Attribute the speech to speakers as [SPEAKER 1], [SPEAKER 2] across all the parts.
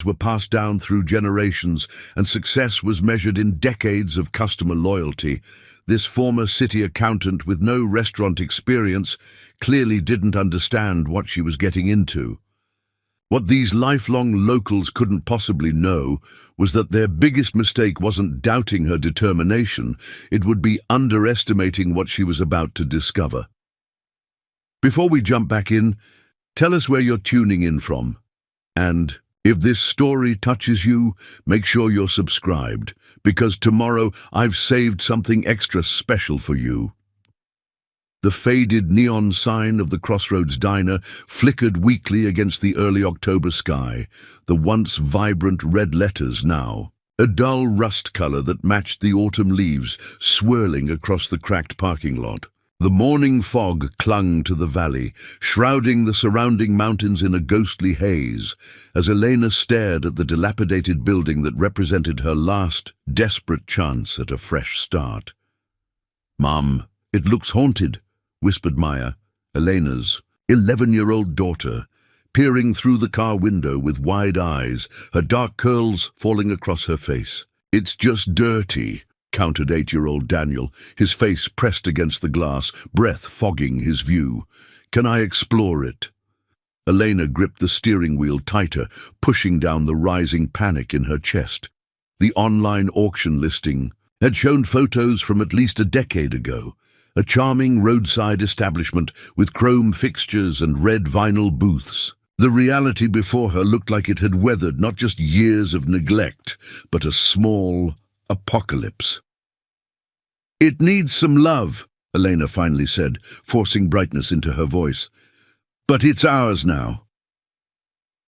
[SPEAKER 1] were passed down through generations, and success was measured in decades of customer loyalty. This former city accountant with no restaurant experience clearly didn't understand what she was getting into. What these lifelong locals couldn't possibly know was that their biggest mistake wasn't doubting her determination, it would be underestimating what she was about to discover. Before we jump back in, tell us where you're tuning in from. And if this story touches you, make sure you're subscribed, because tomorrow I've saved something extra special for you. The faded neon sign of the Crossroads Diner flickered weakly against the early October sky, the once vibrant red letters now a dull rust color that matched the autumn leaves swirling across the cracked parking lot. The morning fog clung to the valley, shrouding the surrounding mountains in a ghostly haze, as Elena stared at the dilapidated building that represented her last, desperate chance at a fresh start. "Mom, it looks haunted," whispered Maya, Elena's 11-year-old daughter, peering through the car window with wide eyes, her dark curls falling across her face. "It's just dirty," countered 8-year-old Daniel, his face pressed against the glass, breath fogging his view. "Can I explore it?" Elena gripped the steering wheel tighter, pushing down the rising panic in her chest. The online auction listing had shown photos from at least a decade ago, a charming roadside establishment with chrome fixtures and red vinyl booths. The reality before her looked like it had weathered not just years of neglect, but a small apocalypse. "It needs some love," Elena finally said, forcing brightness into her voice. "But it's ours now."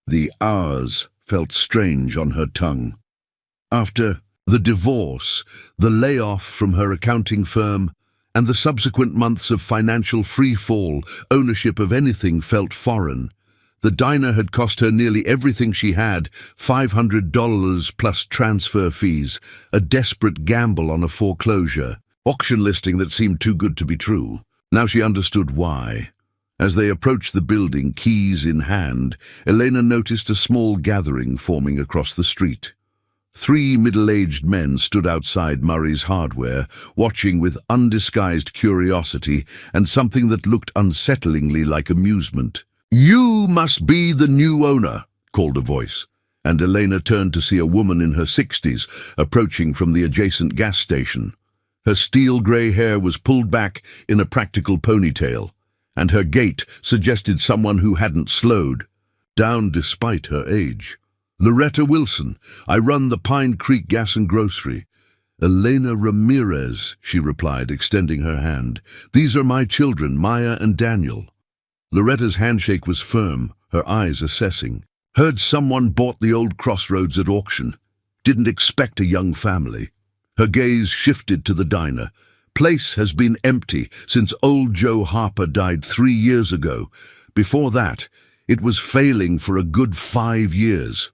[SPEAKER 1] The ours felt strange on her tongue. After the divorce, the layoff from her accounting firm, and the subsequent months of financial free-fall, ownership of anything felt foreign. The diner had cost her nearly everything she had, $500 plus transfer fees, a desperate gamble on a foreclosure, auction listing that seemed too good to be true. Now she understood why. As they approached the building, keys in hand, Elena noticed a small gathering forming across the street. 3 middle-aged men stood outside Murray's Hardware, watching with undisguised curiosity and something that looked unsettlingly like amusement. "You must be the new owner," called a voice, and Elena turned to see a woman in her 60s approaching from the adjacent gas station. Her steel-grey hair was pulled back in a practical ponytail, and her gait suggested someone who hadn't slowed down despite her age. "Loretta Wilson, I run the Pine Creek Gas and Grocery." "Elena Ramirez," she replied, extending her hand. "These are my children, Maya and Daniel." Loretta's handshake was firm, her eyes assessing. "Heard someone bought the old Crossroads at auction. Didn't expect a young family." Her gaze shifted to the diner. "Place has been empty since old Joe Harper died 3 years ago. Before that, it was failing for a good 5 years.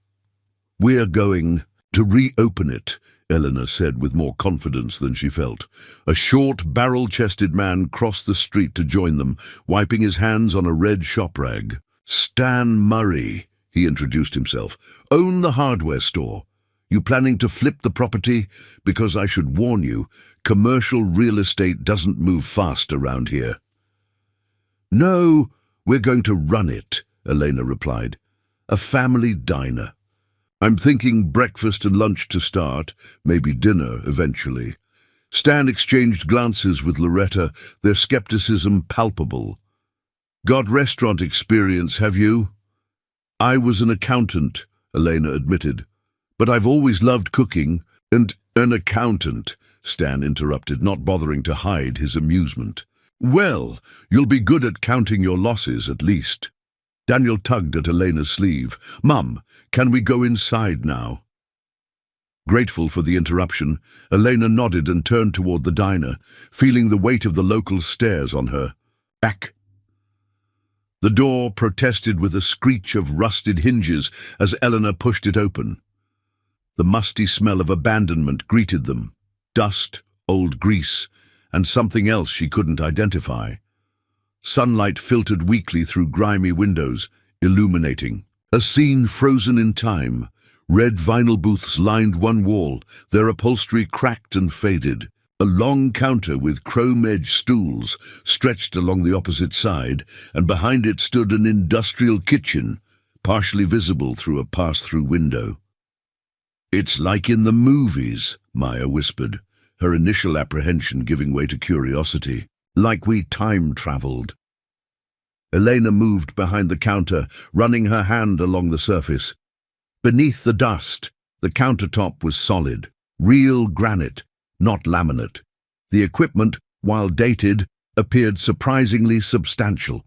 [SPEAKER 1] "We're going to reopen it," Eleanor said with more confidence than she felt. A short, barrel-chested man crossed the street to join them, wiping his hands on a red shop rag. "Stan Murray," he introduced himself. "Own the hardware store. You planning to flip the property? Because I should warn you, commercial real estate doesn't move fast around here." "No, we're going to run it," Elena replied. "A family diner. I'm thinking breakfast and lunch to start, maybe dinner eventually." Stan exchanged glances with Loretta, their skepticism palpable. "Got restaurant experience, have you?" "I was an accountant," Elena admitted. "But I've always loved cooking." "And an accountant," Stan interrupted, not bothering to hide his amusement. "Well, you'll be good at counting your losses, at least." Daniel tugged at Elena's sleeve. "Mum, can we go inside now?" Grateful for the interruption, Elena nodded and turned toward the diner, feeling the weight of the local stares on her. "Back." The door protested with a screech of rusted hinges as Eleanor pushed it open. The musty smell of abandonment greeted them. Dust, old grease, and something else she couldn't identify. Sunlight filtered weakly through grimy windows, illuminating. A scene frozen in time, Red vinyl booths lined one wall, their upholstery cracked and faded. A long counter with chrome-edged stools stretched along the opposite side, and behind it stood an industrial kitchen, partially visible through a pass-through window. "It's like in the movies," Maya whispered, her initial apprehension giving way to curiosity. "Like we time-traveled." Elena moved behind the counter, running her hand along the surface. Beneath the dust, the countertop was solid, real granite, not laminate. The equipment, while dated, appeared surprisingly substantial.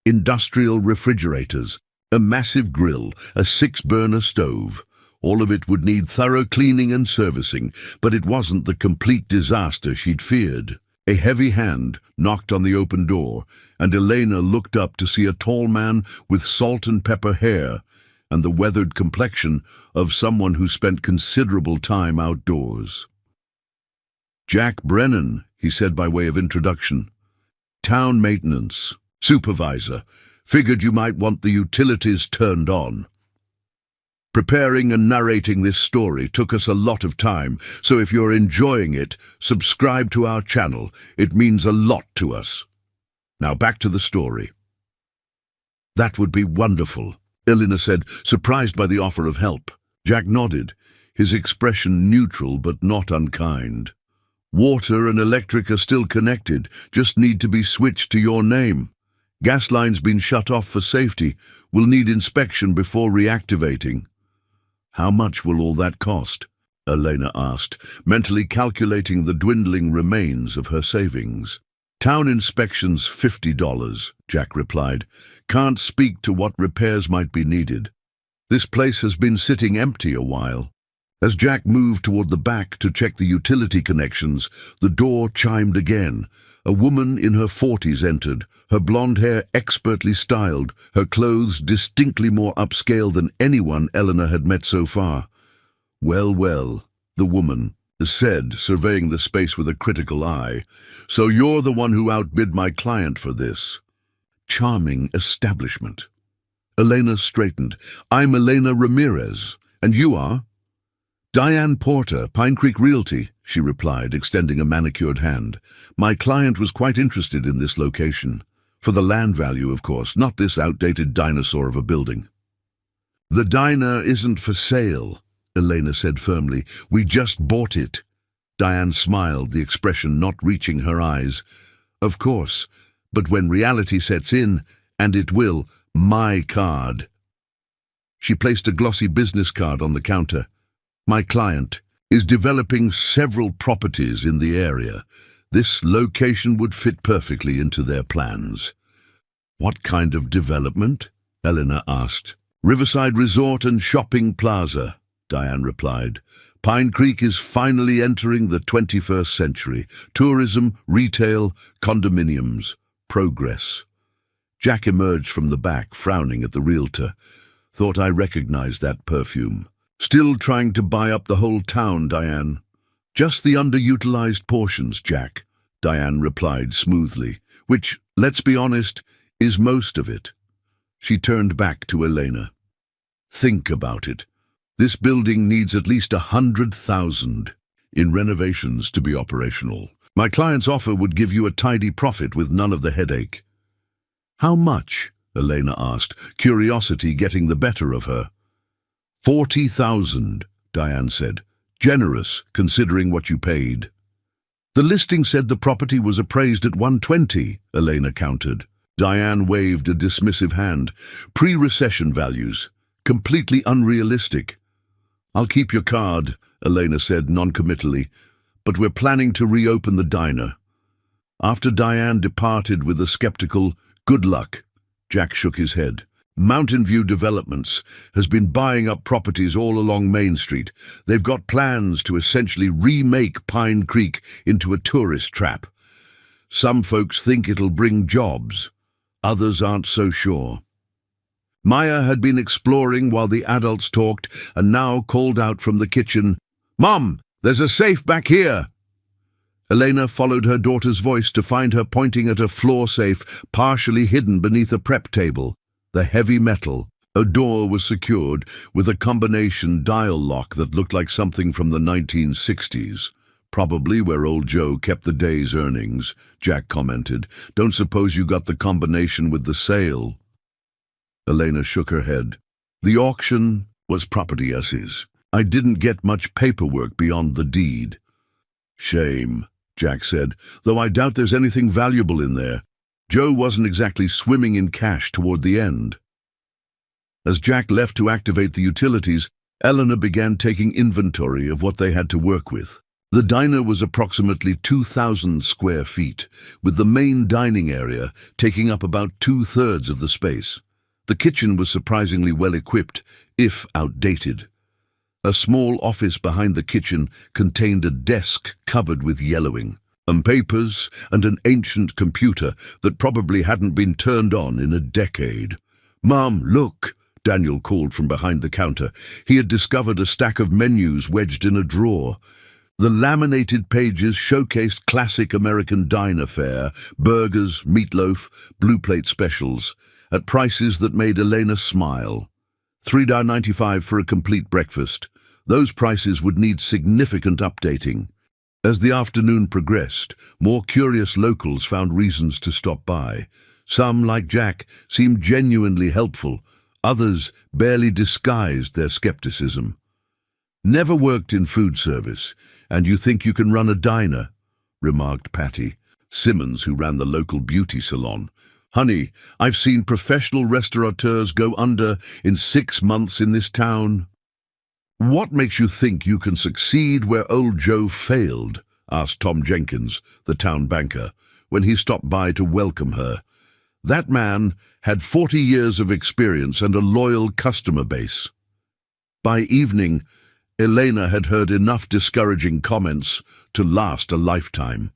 [SPEAKER 1] Industrial refrigerators, a massive grill, a 6-burner stove. All of it would need thorough cleaning and servicing, but it wasn't the complete disaster she'd feared. A heavy hand knocked on the open door, and Elena looked up to see a tall man with salt and pepper hair and the weathered complexion of someone who spent considerable time outdoors. "Jack Brennan," he said by way of introduction. "Town maintenance, supervisor. Figured you might want the utilities turned on." Preparing and narrating this story took us a lot of time, so if you're enjoying it, subscribe to our channel. It means a lot to us. Now back to the story. "That would be wonderful," Elena said, surprised by the offer of help. Jack nodded, his expression neutral but not unkind. "Water and electric are still connected, just need to be switched to your name. Gas line's been shut off for safety. We'll need inspection before reactivating." "How much will all that cost?" Elena asked, mentally calculating the dwindling remains of her savings. "Town inspection's $50, Jack replied. "Can't speak to what repairs might be needed. This place has been sitting empty a while." As Jack moved toward the back to check the utility connections, the door chimed again. A woman in her 40s entered, her blonde hair expertly styled, her clothes distinctly more upscale than anyone Eleanor had met so far. "Well, well," the woman said, surveying the space with a critical eye. "So you're the one who outbid my client for this. Charming establishment." Elena straightened. "I'm Elena Ramirez. And you are?" "Diane Porter, Pine Creek Realty," she replied, extending a manicured hand. "My client was quite interested in this location. For the land value, of course, not this outdated dinosaur of a building." "The diner isn't for sale," Elena said firmly. "We just bought it." Diane smiled, the expression not reaching her eyes. "Of course, but when reality sets in, and it will, my card." She placed a glossy business card on the counter. "My client is developing several properties in the area. This location would fit perfectly into their plans." "What kind of development?" Eleanor asked. "Riverside Resort and Shopping Plaza," Diane replied. "Pine Creek is finally entering the 21st century. Tourism, retail, condominiums, progress." Jack emerged from the back, frowning at the realtor. "Thought I recognized that perfume." "Still trying to buy up the whole town, Diane." "Just the underutilized portions, Jack," Diane replied smoothly, "which, let's be honest, is most of it." She turned back to Elena. "Think about it. This building needs at least 100,000 in renovations to be operational. My client's offer would give you a tidy profit with none of the headache." "How much?" Elena asked, curiosity getting the better of her. 40,000, Diane said. "Generous, considering what you paid." "The listing said the property was appraised at 120, Elena countered. Diane waved a dismissive hand. "Pre-recession values. Completely unrealistic." "I'll keep your card," Elena said noncommittally, "but we're planning to reopen the diner." After Diane departed with a skeptical, "Good luck," Jack shook his head. Mountain View Developments has been buying up properties all along Main Street. They've got plans to essentially remake Pine Creek into a tourist trap. Some folks think it'll bring jobs. Others aren't so sure. Maya had been exploring while the adults talked and now called out from the kitchen, "Mom, there's a safe back here!" Elena followed her daughter's voice to find her pointing at a floor safe partially hidden beneath a prep table. The heavy metal, A door was secured with a combination dial lock that looked like something from the 1960s. Probably where old Joe kept the day's earnings, Jack commented. Don't suppose you got the combination with the sale? Elena shook her head. The auction was property as is. I didn't get much paperwork beyond the deed. Shame, Jack said, though I doubt there's anything valuable in there. Joe wasn't exactly swimming in cash toward the end. As Jack left to activate the utilities, Eleanor began taking inventory of what they had to work with. The diner was approximately 2,000 square feet, with the main dining area taking up about 2/3 of the space. The kitchen was surprisingly well equipped, if outdated. A small office behind the kitchen contained a desk covered with yellowing, papers, and an ancient computer that probably hadn't been turned on in a decade. "Mom, look!" Daniel called from behind the counter. He had discovered a stack of menus wedged in a drawer. The laminated pages showcased classic American diner fare, burgers, meatloaf, blue plate specials, at prices that made Elena smile. $3.95 for a complete breakfast. Those prices would need significant updating. As the afternoon progressed, more curious locals found reasons to stop by. Some, like Jack, seemed genuinely helpful. Others barely disguised their skepticism. "Never worked in food service, and you think you can run a diner?" remarked Patty Simmons, who ran the local beauty salon. "Honey, I've seen professional restaurateurs go under in 6 months in this town." "What makes you think you can succeed where old Joe failed?" asked Tom Jenkins, the town banker, when he stopped by to welcome her. That man had 40 years of experience and a loyal customer base. By evening, Elena had heard enough discouraging comments to last a lifetime.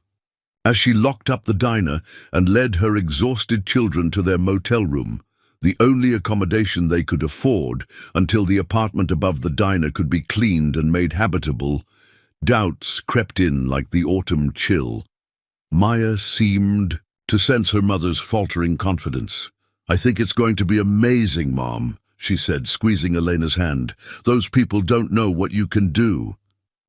[SPEAKER 1] As she locked up the diner and led her exhausted children to their motel room, the only accommodation they could afford until the apartment above the diner could be cleaned and made habitable, doubts crept in like the autumn chill. Maya seemed to sense her mother's faltering confidence. "I think it's going to be amazing, Mom," she said, squeezing Elena's hand. "Those people don't know what you can do."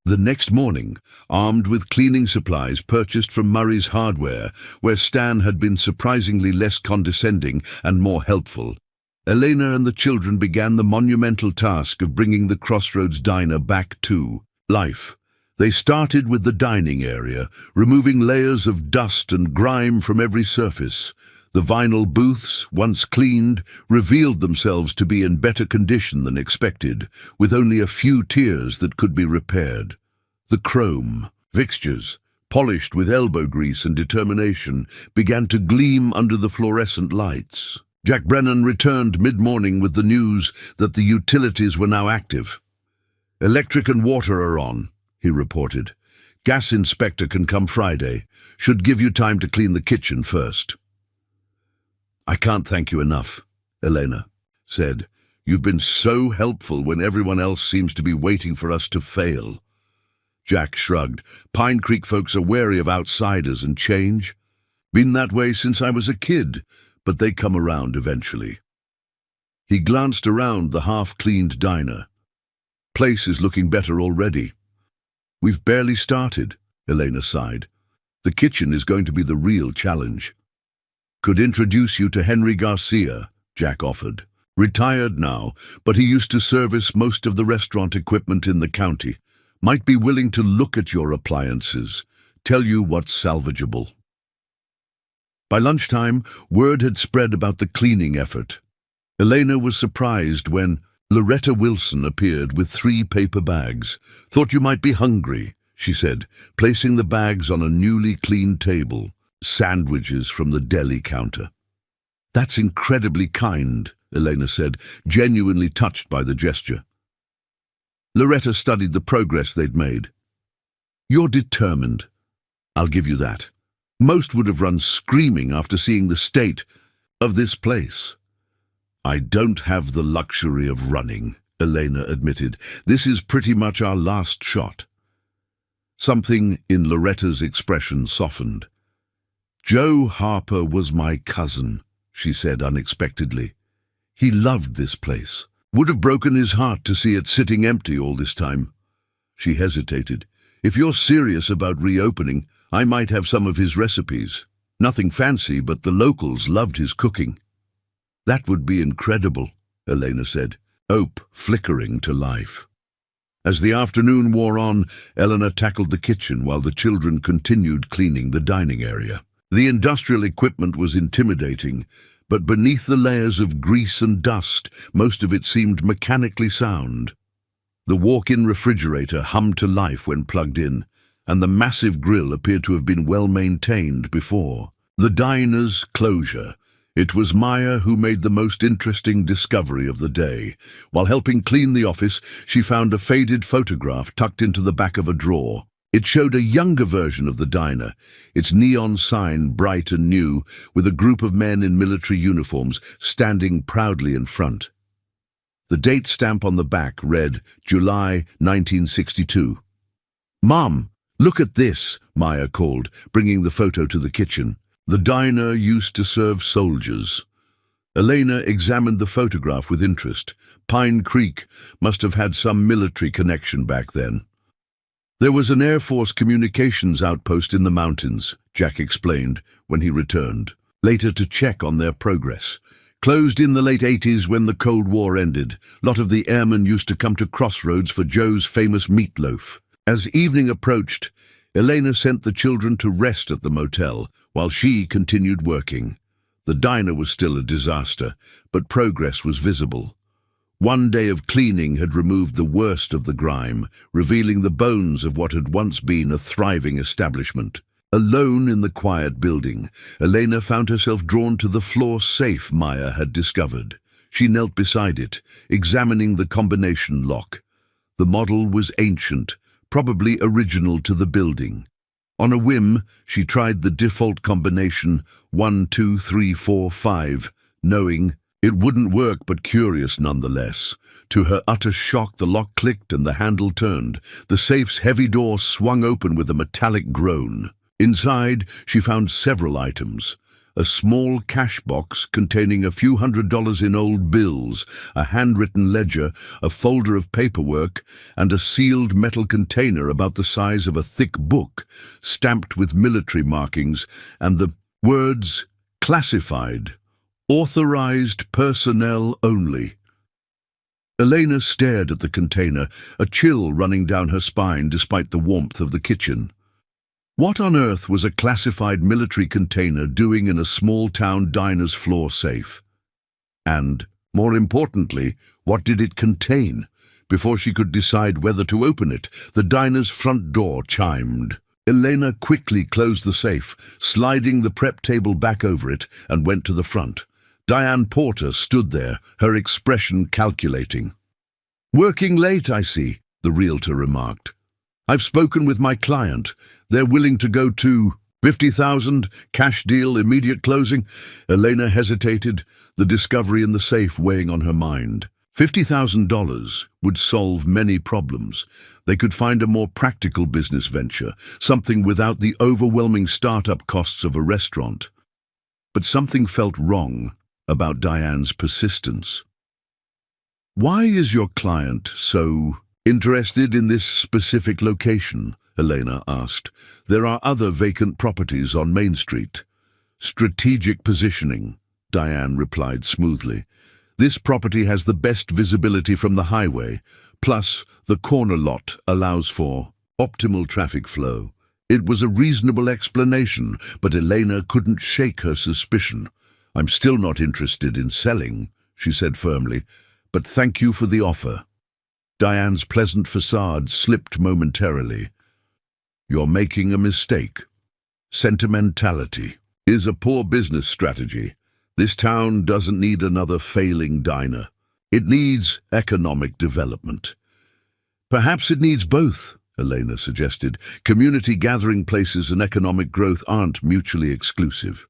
[SPEAKER 1] The next morning, armed with cleaning supplies purchased from Murray's Hardware, where Stan had been surprisingly less condescending and more helpful, Elena and the children began the monumental task of bringing the Crossroads Diner back to life. They started with the dining area, removing layers of dust and grime from every surface. The vinyl booths, once cleaned, revealed themselves to be in better condition than expected, with only a few tiers that could be repaired. The chrome fixtures, polished with elbow grease and determination, began to gleam under the fluorescent lights. Jack Brennan returned mid-morning with the news that the utilities were now active. "Electric and water are on," he reported. "Gas inspector can come Friday. Should give you time to clean the kitchen first." "I can't thank you enough," Elena said. "You've been so helpful when everyone else seems to be waiting for us to fail." Jack shrugged. "Pine Creek folks are wary of outsiders and change. Been that way since I was a kid, but they come around eventually." He glanced around the half-cleaned diner. "Place is looking better already." "We've barely started," Elena sighed. "The kitchen is going to be the real challenge." "Could introduce you to Henry Garcia," Jack offered. "Retired now, but he used to service most of the restaurant equipment in the county. Might be willing to look at your appliances, tell you what's salvageable." By lunchtime, word had spread about the cleaning effort. Elena was surprised when Loretta Wilson appeared with 3 paper bags. "Thought you might be hungry," she said, placing the bags on a newly cleaned table. Sandwiches from the deli counter. "That's incredibly kind," Elena said, genuinely touched by the gesture. Loretta studied the progress they'd made. "You're determined. I'll give you that. Most would have run screaming after seeing the state of this place." "I don't have the luxury of running," Elena admitted. "This is pretty much our last shot." Something in Loretta's expression softened. "Joe Harper was my cousin," she said unexpectedly. He loved this place. Would have broken his heart to see it sitting empty all this time. She hesitated. If you're serious about reopening, I might have some of his recipes. Nothing fancy, but the locals loved his cooking. That would be incredible, Elena said, hope flickering to life. As the afternoon wore on, Eleanor tackled the kitchen while the children continued cleaning the dining area. The industrial equipment was intimidating, but beneath the layers of grease and dust, most of it seemed mechanically sound. The walk-in refrigerator hummed to life when plugged in, and the massive grill appeared to have been well maintained before. The diner's closure. It was Maya who made the most interesting discovery of the day. While helping clean the office, she found a faded photograph tucked into the back of a drawer. It showed a younger version of the diner, its neon sign bright and new, with a group of men in military uniforms standing proudly in front. The date stamp on the back read July 1962. "Mom, look at this," Maya called, bringing the photo to the kitchen. The diner used to serve soldiers. Elena examined the photograph with interest. Pine Creek must have had some military connection back then. There was an Air Force communications outpost in the mountains, Jack explained when he returned, later to check on their progress. Closed in the late 80s when the Cold War ended, a lot of the airmen used to come to Crossroads for Joe's famous meatloaf. As evening approached, Elena sent the children to rest at the motel, while she continued working. The diner was still a disaster, but progress was visible. One day of cleaning had removed the worst of the grime, revealing the bones of what had once been a thriving establishment. Alone in the quiet building, Elena found herself drawn to the floor safe Maya had discovered. She knelt beside it, examining the combination lock. The model was ancient, probably original to the building. On a whim, she tried the default combination 1, 2, 3, 4, 5, knowing it wouldn't work, but curious nonetheless. To her utter shock, the lock clicked and the handle turned. The safe's heavy door swung open with a metallic groan. Inside, she found several items. A small cash box containing a few $100s in old bills, a handwritten ledger, a folder of paperwork, and a sealed metal container about the size of a thick book, stamped with military markings, and the words, "Classified. Authorized personnel only." Elena stared at the container, a chill running down her spine despite the warmth of the kitchen. What on earth was a classified military container doing in a small-town diner's floor safe? And, more importantly, what did it contain? Before she could decide whether to open it, the diner's front door chimed. Elena quickly closed the safe, sliding the prep table back over it, and went to the front. Diane Porter stood there, her expression calculating. "Working late, I see," the realtor remarked. "I've spoken with my client. They're willing to go to 50,000, cash deal, immediate closing." Elena hesitated, the discovery in the safe weighing on her mind. $50,000 would solve many problems. They could find a more practical business venture, something without the overwhelming startup costs of a restaurant. But something felt wrong about Diane's persistence. "Why is your client so interested in this specific location?" Elena asked. "There are other vacant properties on Main Street." "Strategic positioning," Diane replied smoothly. "This property has the best visibility from the highway, plus the corner lot allows for optimal traffic flow." It was a reasonable explanation, but Elena couldn't shake her suspicion. "I'm still not interested in selling," she said firmly, "but thank you for the offer." Diane's pleasant facade slipped momentarily. "You're making a mistake. Sentimentality is a poor business strategy. This town doesn't need another failing diner. It needs economic development." "Perhaps it needs both," Elena suggested. "Community gathering places and economic growth aren't mutually exclusive."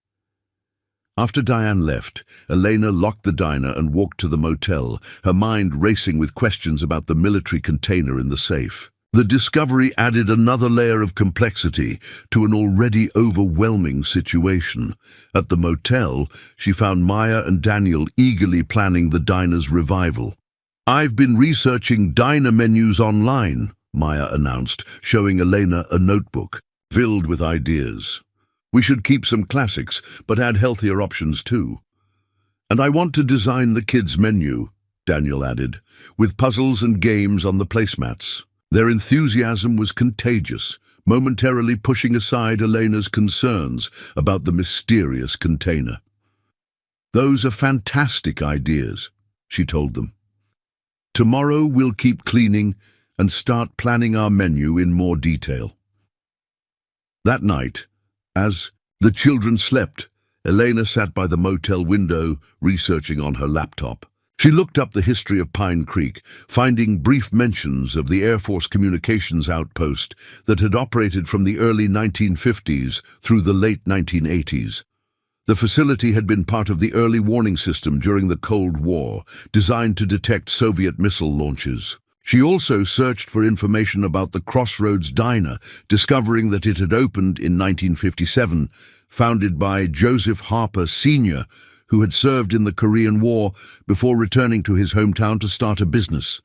[SPEAKER 1] After Diane left, Elena locked the diner and walked to the motel, her mind racing with questions about the military container in the safe. The discovery added another layer of complexity to an already overwhelming situation. At the motel, she found Maya and Daniel eagerly planning the diner's revival. "I've been researching diner menus online," Maya announced, showing Elena a notebook filled with ideas. "We should keep some classics, but add healthier options too. And I want to design the kids' menu," Daniel added, "with puzzles and games on the placemats." Their enthusiasm was contagious, momentarily pushing aside Elena's concerns about the mysterious container. "Those are fantastic ideas," she told them. "Tomorrow we'll keep cleaning and start planning our menu in more detail." That night, as the children slept, Elena sat by the motel window, researching on her laptop. She looked up the history of Pine Creek, finding brief mentions of the Air Force communications outpost that had operated from the early 1950s through the late 1980s. The facility had been part of the early warning system during the Cold War, designed to detect Soviet missile launches. She also searched for information about the Crossroads Diner, discovering that it had opened in 1957, founded by Joseph Harper Sr., who had served in the Korean War before returning to his hometown to start a business.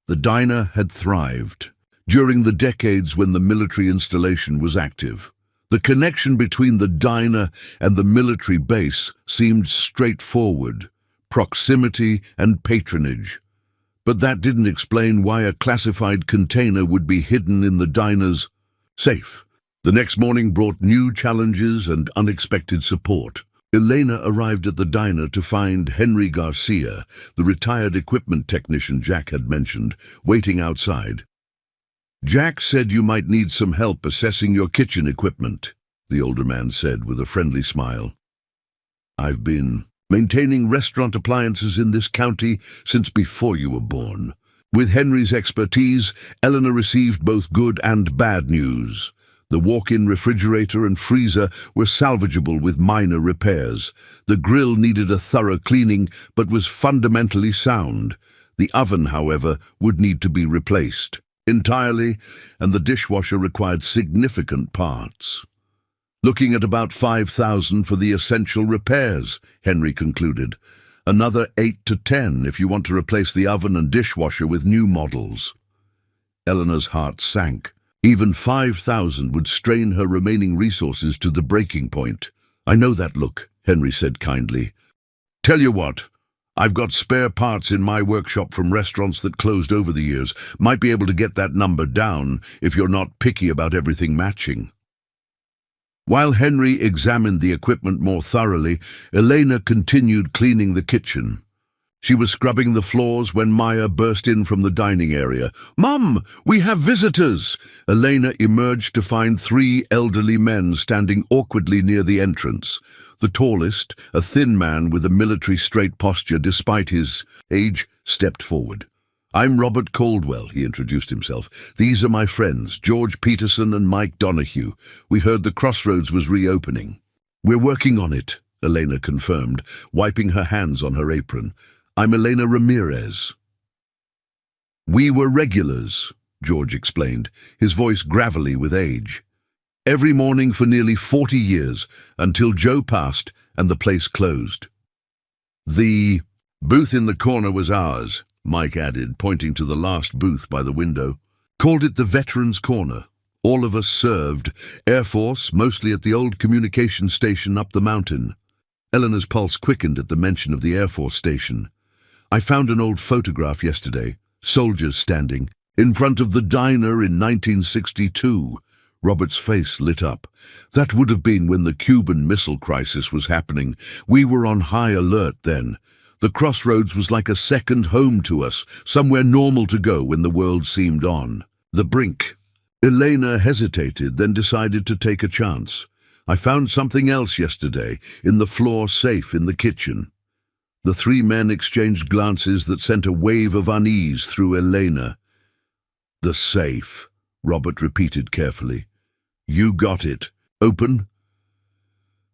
[SPEAKER 1] The diner had thrived during the decades when the military installation was active. The connection between the diner and the military base seemed straightforward: proximity and patronage. But that didn't explain why a classified container would be hidden in the diner's safe. The next morning brought new challenges and unexpected support. Elena arrived at the diner to find Henry Garcia, the retired equipment technician Jack had mentioned, waiting outside. "Jack said you might need some help assessing your kitchen equipment," the older man said with a friendly smile. "I've been maintaining restaurant appliances in this county since before you were born." With Henry's expertise, Eleanor received both good and bad news. The walk-in refrigerator and freezer were salvageable with minor repairs. The grill needed a thorough cleaning, but was fundamentally sound. The oven, however, would need to be replaced entirely, and the dishwasher required significant parts. "Looking at about 5,000 for the essential repairs," Henry concluded. "Another 8 to 10 if you want to replace the oven and dishwasher with new models." Eleanor's heart sank. Even 5,000 would strain her remaining resources to the breaking point. "I know that look," Henry said kindly. "Tell you what, I've got spare parts in my workshop from restaurants that closed over the years. Might be able to get that number down if you're not picky about everything matching." While Henry examined the equipment more thoroughly, Elena continued cleaning the kitchen. She was scrubbing the floors when Maya burst in from the dining area. "Mum, we have visitors!" Elena emerged to find 3 elderly men standing awkwardly near the entrance. The tallest, a thin man with a military straight posture despite his age, stepped forward. "I'm Robert Caldwell," he introduced himself. "These are my friends, George Peterson and Mike Donahue. We heard the Crossroads was reopening." "We're working on it," Elena confirmed, wiping her hands on her apron. "I'm Elena Ramirez." "We were regulars," George explained, his voice gravelly with age. "Every morning for nearly 40 years, until Joe passed and the place closed." "The booth in the corner was ours," Mike added, pointing to the last booth by the window. "Called it the Veterans Corner. All of us served, Air Force, mostly at the old communication station up the mountain." Eleanor's pulse quickened at the mention of the Air Force station. "I found an old photograph yesterday, soldiers standing, in front of the diner in 1962. Robert's face lit up. "That would have been when the Cuban Missile Crisis was happening. We were on high alert then. The Crossroads was like a second home to us, somewhere normal to go when the world seemed on the brink." Elena hesitated, then decided to take a chance. "I found something else yesterday, in the floor safe in the kitchen." The 3 men exchanged glances that sent a wave of unease through Elena. "The safe," Robert repeated carefully. "You got it. Open?"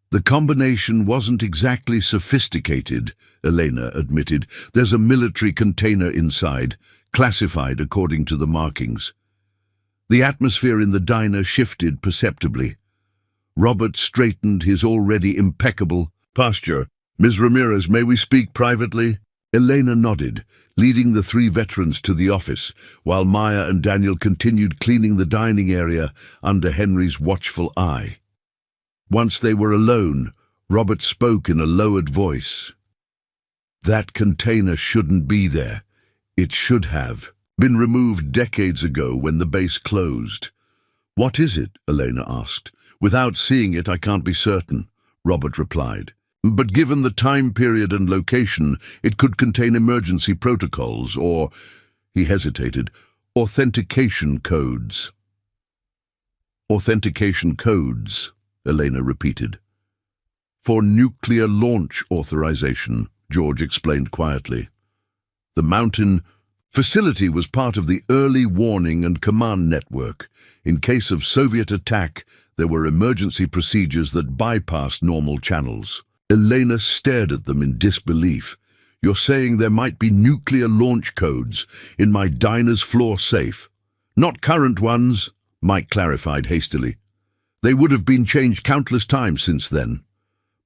[SPEAKER 1] "The combination wasn't exactly sophisticated," Elena admitted. "There's a military container inside, classified according to the markings." The atmosphere in the diner shifted perceptibly. Robert straightened his already impeccable posture. "Ms. Ramirez, may we speak privately?" Elena nodded, leading the three veterans to the office, while Maya and Daniel continued cleaning the dining area under Henry's watchful eye. Once they were alone, Robert spoke in a lowered voice. "That container shouldn't be there. It should have been removed decades ago when the base closed." "What is it?" Elena asked. "Without seeing it, I can't be certain," Robert replied. "But given the time period and location, it could contain emergency protocols or," he hesitated, "authentication codes." "Authentication codes," Elena repeated. "For nuclear launch authorization," George explained quietly. The Mountain facility was part of the early warning and command network. In case of Soviet attack, there were emergency procedures that bypassed normal channels. Elena stared at them in disbelief. "You're saying there might be nuclear launch codes in my diner's floor safe?" "Not current ones," Mike clarified hastily. "They would have been changed countless times since then.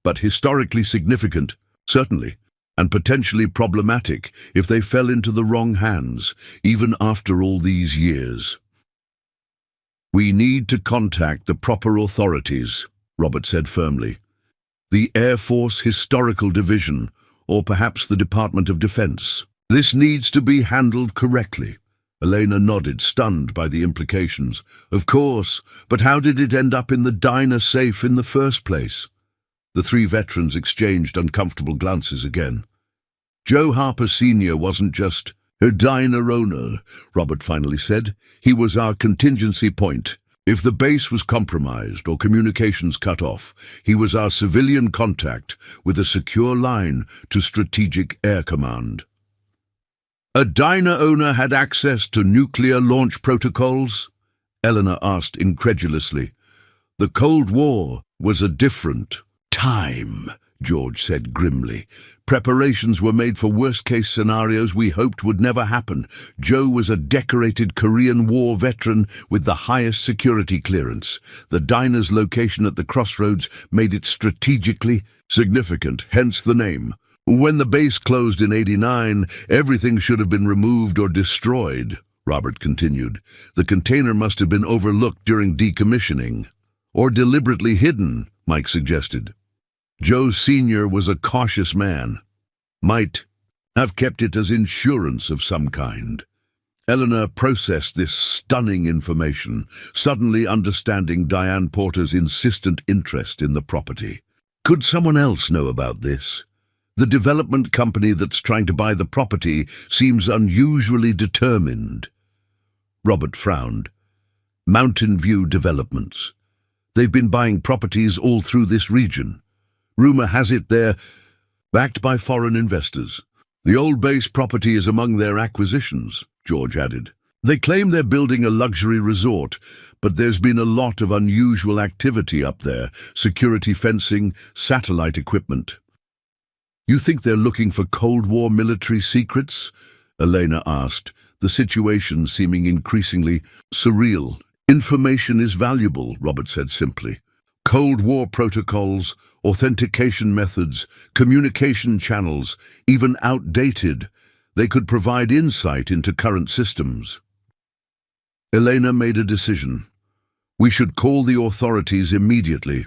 [SPEAKER 1] But historically significant, certainly, and potentially problematic if they fell into the wrong hands, even after all these years." "We need to contact the proper authorities," Robert said firmly. "The Air Force Historical Division, or perhaps the Department of Defense. This needs to be handled correctly." Elena nodded, stunned by the implications. "Of course, but how did it end up in the diner safe in the first place?" The three veterans exchanged uncomfortable glances again. "Joe Harper Sr. wasn't just a diner owner," Robert finally said. "He was our contingency point. If the base was compromised or communications cut off, he was our civilian contact with a secure line to Strategic Air Command." "A diner owner had access to nuclear launch protocols?" Eleanor asked incredulously. "The Cold War was a different time," George said grimly. "Preparations were made for worst-case scenarios we hoped would never happen. Joe was a decorated Korean War veteran with the highest security clearance. The diner's location at the crossroads made it strategically significant, hence the name. When the base closed in '89, everything should have been removed or destroyed," Robert continued. "The container must have been overlooked during decommissioning. Or deliberately hidden," Mike suggested. "Joe Sr. was a cautious man. Might have kept it as insurance of some kind." Eleanor processed this stunning information, suddenly understanding Diane Porter's insistent interest in the property. Could someone else know about this? The development company that's trying to buy the property seems unusually determined. Robert frowned. "Mountain View Developments. They've been buying properties all through this region. Rumor has it they're backed by foreign investors. The old base property is among their acquisitions," George added. "They claim they're building a luxury resort, but there's been a lot of unusual activity up there, security fencing, satellite equipment." "You think they're looking for Cold War military secrets?" Elena asked, the situation seeming increasingly surreal. "Information is valuable," Robert said simply. "Cold War protocols, authentication methods, communication channels, even outdated, they could provide insight into current systems." Elena made a decision. "We should call the authorities immediately."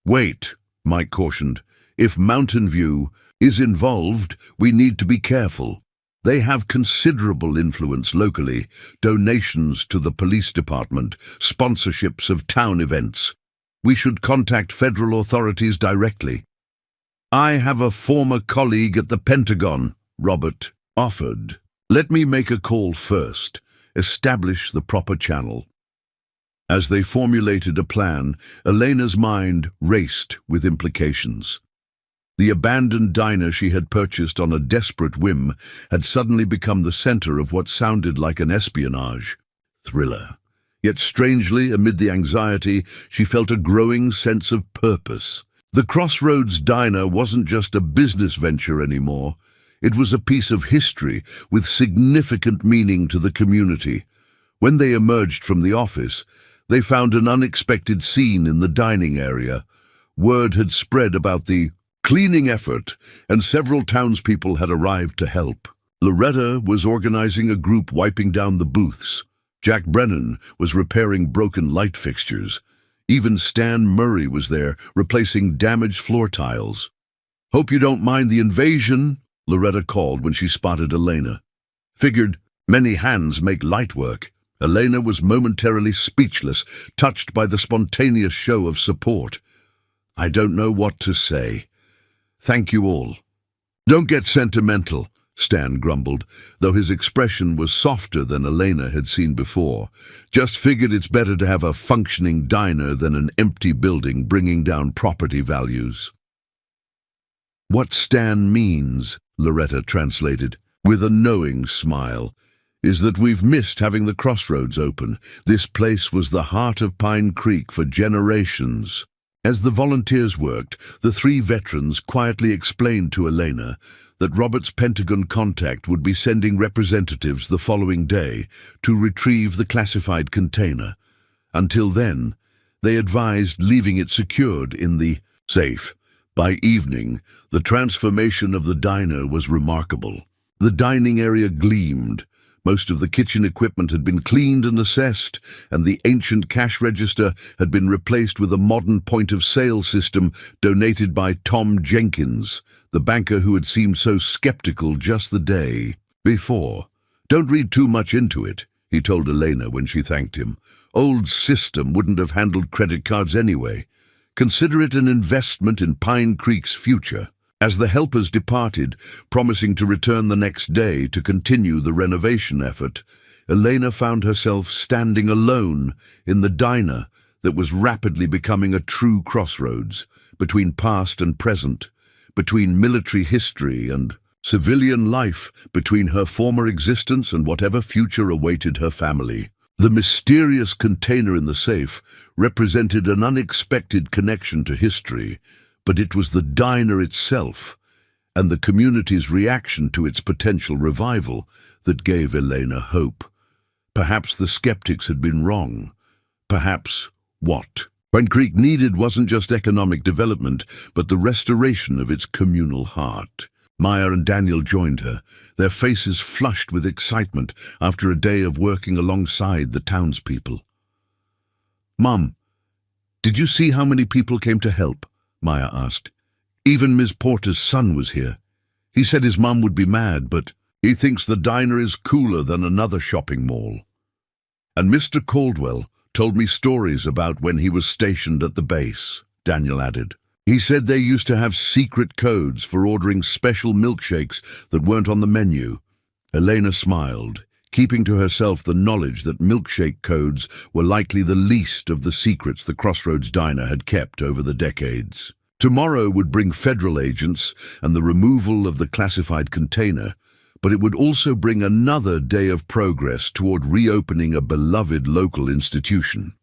[SPEAKER 1] "Wait," Mike cautioned. "If Mountain View is involved, we need to be careful. They have considerable influence locally, donations to the police department, sponsorships of town events. We should contact federal authorities directly." "I have a former colleague at the Pentagon," Robert offered. "Let me make a call first, establish the proper channel." As they formulated a plan, Elena's mind raced with implications. The abandoned diner she had purchased on a desperate whim had suddenly become the center of what sounded like an espionage thriller. Yet strangely, amid the anxiety, she felt a growing sense of purpose. The Crossroads Diner wasn't just a business venture anymore. It was a piece of history with significant meaning to the community. When they emerged from the office, they found an unexpected scene in the dining area. Word had spread about the cleaning effort, and several townspeople had arrived to help. Loretta was organizing a group wiping down the booths. Jack Brennan was repairing broken light fixtures. Even Stan Murray was there, replacing damaged floor tiles. "Hope you don't mind the invasion," Loretta called when she spotted Elena. Figured many hands make light work. Elena was momentarily speechless, touched by the spontaneous show of support. "I don't know what to say. Thank you all." "Don't get sentimental," Stan grumbled, though his expression was softer than Elena had seen before. "Just figured it's better to have a functioning diner than an empty building bringing down property values." "What Stan means," Loretta translated, with a knowing smile, "is that we've missed having the crossroads open. This place was the heart of Pine Creek for generations." As the volunteers worked, the three veterans quietly explained to Elena that Robert's Pentagon contact would be sending representatives the following day to retrieve the classified container. Until then, they advised leaving it secured in the safe. By evening, the transformation of the diner was remarkable. The dining area gleamed. Most of the kitchen equipment had been cleaned and assessed, and the ancient cash register had been replaced with a modern point-of-sale system donated by Tom Jenkins, the banker who had seemed so skeptical just the day before. "Don't read too much into it," he told Elena when she thanked him. "Old system wouldn't have handled credit cards anyway. Consider it an investment in Pine Creek's future." As the helpers departed, promising to return the next day to continue the renovation effort, Elena found herself standing alone in the diner that was rapidly becoming a true crossroads between past and present, between military history and civilian life, between her former existence and whatever future awaited her family. The mysterious container in the safe represented an unexpected connection to history, but it was the diner itself and the community's reaction to its potential revival that gave Elena hope. Perhaps the skeptics had been wrong. Perhaps what Pine Creek needed wasn't just economic development, but the restoration of its communal heart. Maya and Daniel joined her, their faces flushed with excitement after a day of working alongside the townspeople. "Mum, did you see how many people came to help?" Maya asked. "Even Ms. Porter's son was here. He said his mum would be mad, but he thinks the diner is cooler than another shopping mall. And Mr. Caldwell told me stories about when he was stationed at the base," Daniel added. "He said they used to have secret codes for ordering special milkshakes that weren't on the menu." Elena smiled, keeping to herself the knowledge that milkshake codes were likely the least of the secrets the Crossroads Diner had kept over the decades. Tomorrow would bring federal agents and the removal of the classified container, but it would also bring another day of progress toward reopening a beloved local institution.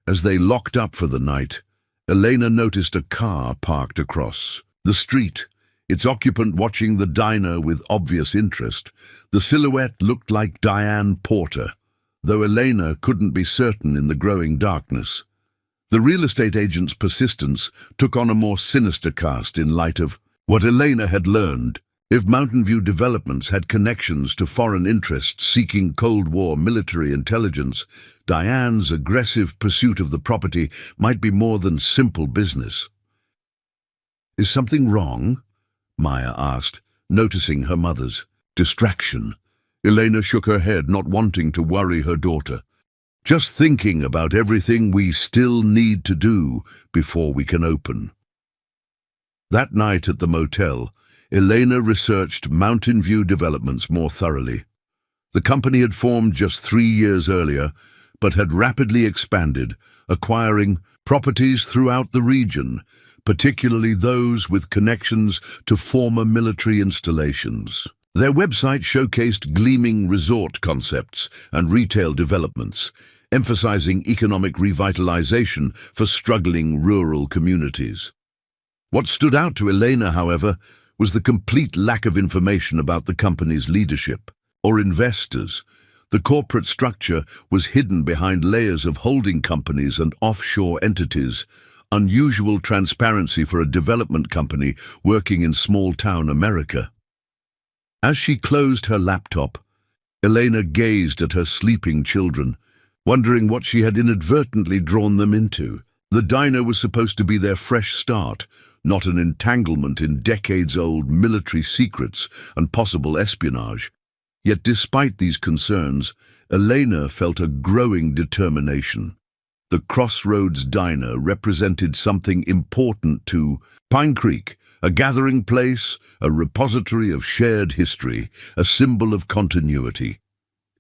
[SPEAKER 1] As they locked up for the night, Elena noticed a car parked across the street, its occupant watching the diner with obvious interest. The silhouette looked like Diane Porter, though Elena couldn't be certain in the growing darkness. The real estate agent's persistence took on a more sinister cast in light of what Elena had learned. If Mountain View Developments had connections to foreign interests seeking Cold War military intelligence, Diane's aggressive pursuit of the property might be more than simple business. "Is something wrong?" Maya asked, noticing her mother's distraction. Elena shook her head, not wanting to worry her daughter. "Just thinking about everything we still need to do before we can open." That night at the motel, Elena researched Mountain View Developments more thoroughly. The company had formed just 3 years earlier, but had rapidly expanded, acquiring properties throughout the region, particularly those with connections to former military installations. Their website showcased gleaming resort concepts and retail developments, emphasizing economic revitalization for struggling rural communities. What stood out to Elena, however, was the complete lack of information about the company's leadership or investors. The corporate structure was hidden behind layers of holding companies and offshore entities, unusual transparency for a development company working in small-town America. As she closed her laptop, Elena gazed at her sleeping children, wondering what she had inadvertently drawn them into. The diner was supposed to be their fresh start, not an entanglement in decades-old military secrets and possible espionage. Yet despite these concerns, Elena felt a growing determination. The Crossroads Diner represented something important to Pine Creek, a gathering place, a repository of shared history, a symbol of continuity.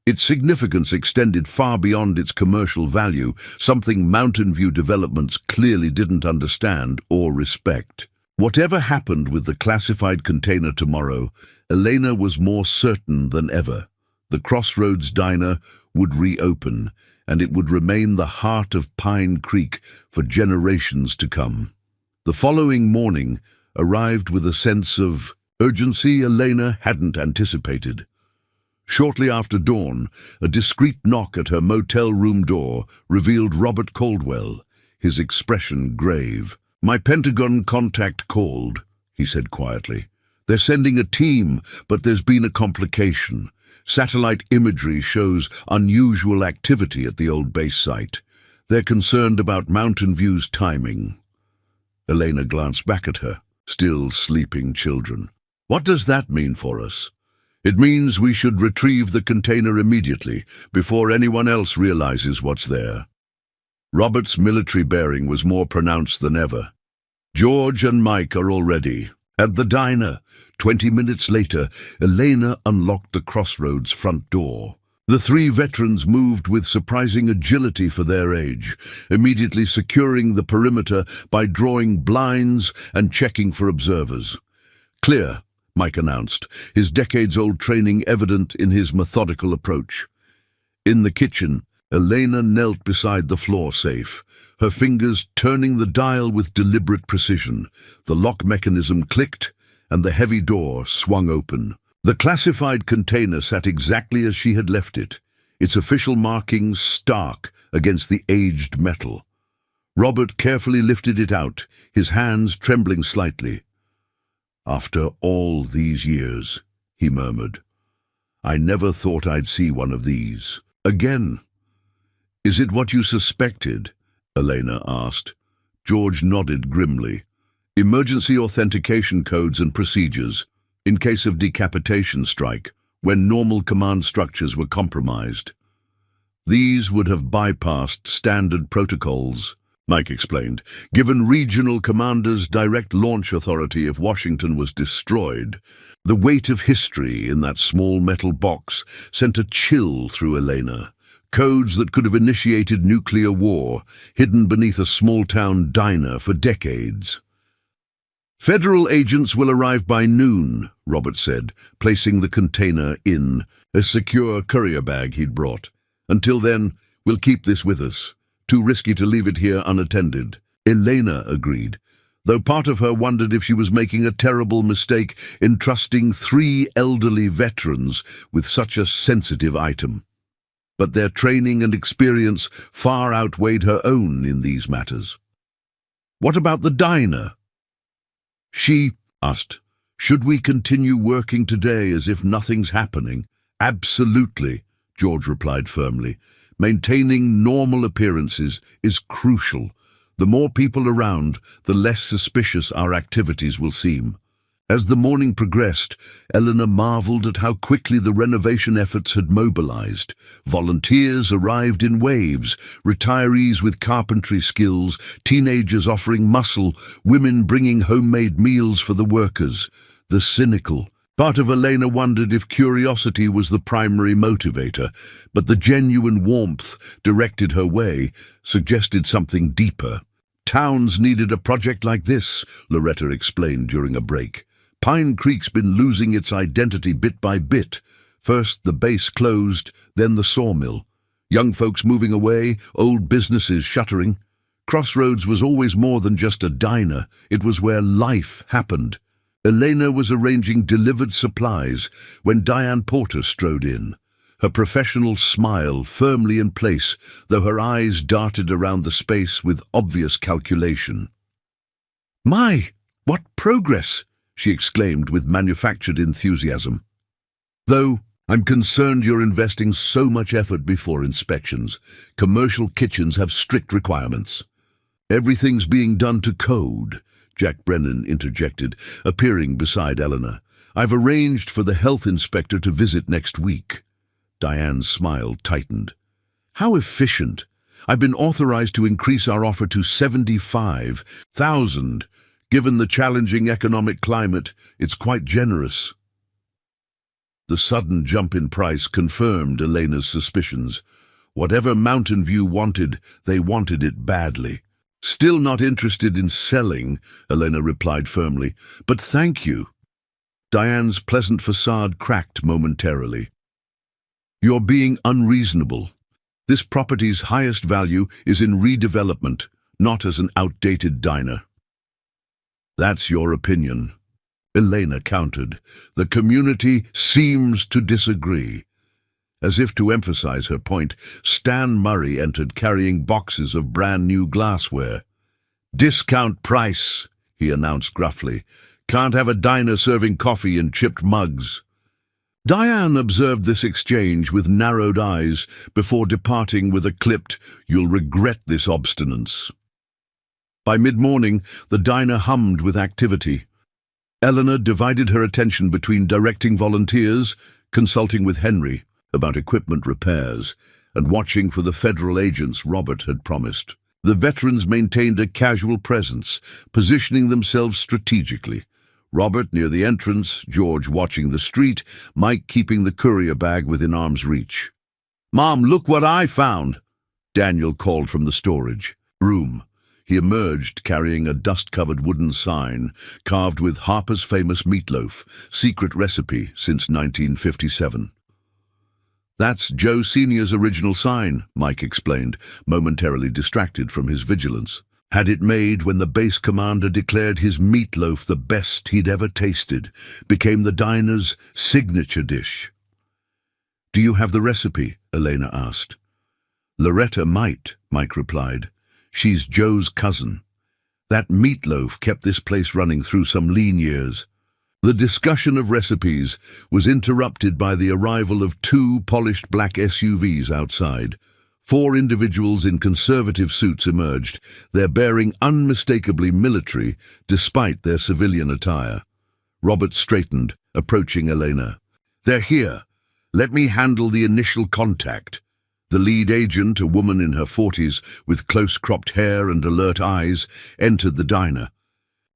[SPEAKER 1] Its significance extended far beyond its commercial value, something Mountain View developments clearly didn't understand or respect. Whatever happened with the classified container tomorrow, Elena was more certain than ever. The Crossroads Diner would reopen, and it would remain the heart of Pine Creek for generations to come. The following morning arrived with a sense of urgency Elena hadn't anticipated. Shortly after dawn, a discreet knock at her motel room door revealed Robert Caldwell, his expression grave. "My Pentagon contact called," he said quietly. "They're sending a team, but there's been a complication. Satellite imagery shows unusual activity at the old base site. They're concerned about Mountain View's timing." Elena glanced back at her, still sleeping children. "What does that mean for us?" "It means we should retrieve the container immediately, before anyone else realizes what's there." Robert's military bearing was more pronounced than ever. "George and Mike are already at the diner." 20 minutes later, Elena unlocked the Crossroads front door. The three veterans moved with surprising agility for their age, immediately securing the perimeter by drawing blinds and checking for observers. "Clear," Mike announced, his decades-old training evident in his methodical approach. In the kitchen, Elena knelt beside the floor safe, her fingers turning the dial with deliberate precision. The lock mechanism clicked, and the heavy door swung open. The classified container sat exactly as she had left it, its official markings stark against the aged metal. Robert carefully lifted it out, his hands trembling slightly. "After all these years," he murmured, "I never thought I'd see one of these again." "Is it what you suspected?" Elena asked. George nodded grimly. "Emergency authentication codes and procedures, in case of decapitation strike, when normal command structures were compromised. These would have bypassed standard protocols," Mike explained, "given regional commanders direct launch authority if Washington was destroyed." The weight of history in that small metal box sent a chill through Elena. Codes that could have initiated nuclear war, hidden beneath a small-town diner for decades. "Federal agents will arrive by noon," Robert said, placing the container in a secure courier bag he'd brought. "Until then, we'll keep this with us. Too risky to leave it here unattended." Elena agreed, though part of her wondered if she was making a terrible mistake entrusting 3 elderly veterans with such a sensitive item. But their training and experience far outweighed her own in these matters. "What about the diner?" She asked, "Should we continue working today as if nothing's happening?" "Absolutely," George replied firmly. "Maintaining normal appearances is crucial. The more people around, the less suspicious our activities will seem." As the morning progressed, Eleanor marveled at how quickly the renovation efforts had mobilized. Volunteers arrived in waves, retirees with carpentry skills, teenagers offering muscle, women bringing homemade meals for the workers. The cynical part of Elena wondered if curiosity was the primary motivator, but the genuine warmth directed her way suggested something deeper. "Towns needed a project like this," Loretta explained during a break. "Pine Creek's been losing its identity bit by bit. First the base closed, then the sawmill. Young folks moving away, old businesses shuttering. Crossroads was always more than just a diner. It was where life happened." Elena was arranging delivered supplies when Diane Porter strode in. her professional smile firmly in place, though her eyes darted around the space with obvious calculation. "My, what progress!" she exclaimed with manufactured enthusiasm. "Though I'm concerned you're investing so much effort before inspections. Commercial kitchens have strict requirements." "Everything's being done to code," Jack Brennan interjected, appearing beside Eleanor. "I've arranged for the health inspector to visit next week." Diane's smile tightened. "How efficient! I've been authorized to increase our offer to 75,000. Given the challenging economic climate, it's quite generous." The sudden jump in price confirmed Elena's suspicions. Whatever Mountain View wanted, they wanted it badly. "Still not interested in selling," Elena replied firmly, "but thank you." Diane's pleasant facade cracked momentarily. "You're being unreasonable. This property's highest value is in redevelopment, not as an outdated diner." "That's your opinion," Elena countered. "The community seems to disagree." As if to emphasize her point, Stan Murray entered carrying boxes of brand-new glassware. "Discount price," he announced gruffly. "Can't have a diner serving coffee in chipped mugs." Diane observed this exchange with narrowed eyes before departing with a clipped, "You'll regret this obstinance." By mid-morning, the diner hummed with activity. Eleanor divided her attention between directing volunteers, consulting with Henry about equipment repairs, and watching for the federal agents Robert had promised. The veterans maintained a casual presence, positioning themselves strategically. Robert near the entrance, George watching the street, Mike keeping the courier bag within arm's reach. "Mom, look what I found!" Daniel called from the storage room. He emerged carrying a dust-covered wooden sign carved with Harper's famous meatloaf, secret recipe since 1957. "That's Joe Sr.'s original sign," Mike explained, momentarily distracted from his vigilance. "Had it made when the base commander declared his meatloaf the best he'd ever tasted. Became the diner's signature dish." "Do you have the recipe?" Elena asked. "Loretta might," Mike replied. "She's Joe's cousin. That meatloaf kept this place running through some lean years." The discussion of recipes was interrupted by the arrival of two polished black SUVs outside. 4 individuals in conservative suits emerged, their bearing unmistakably military despite their civilian attire. Robert straightened, approaching Elena. "They're here. Let me handle the initial contact." The lead agent, a woman in her 40s with close-cropped hair and alert eyes, entered the diner.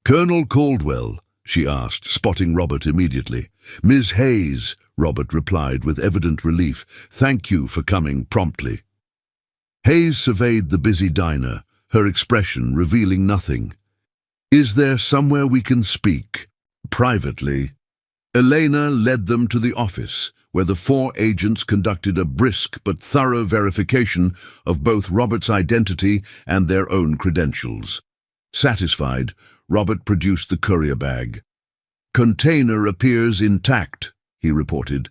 [SPEAKER 1] "Colonel Caldwell?" she asked, spotting Robert immediately. "Ms. Hayes," Robert replied with evident relief. "Thank you for coming promptly." Hayes surveyed the busy diner, her expression revealing nothing. "Is there somewhere we can speak privately?" Elena led them to the office, where the 4 agents conducted a brisk but thorough verification of both Robert's identity and their own credentials. Satisfied, Robert produced the courier bag. "Container appears intact," he reported.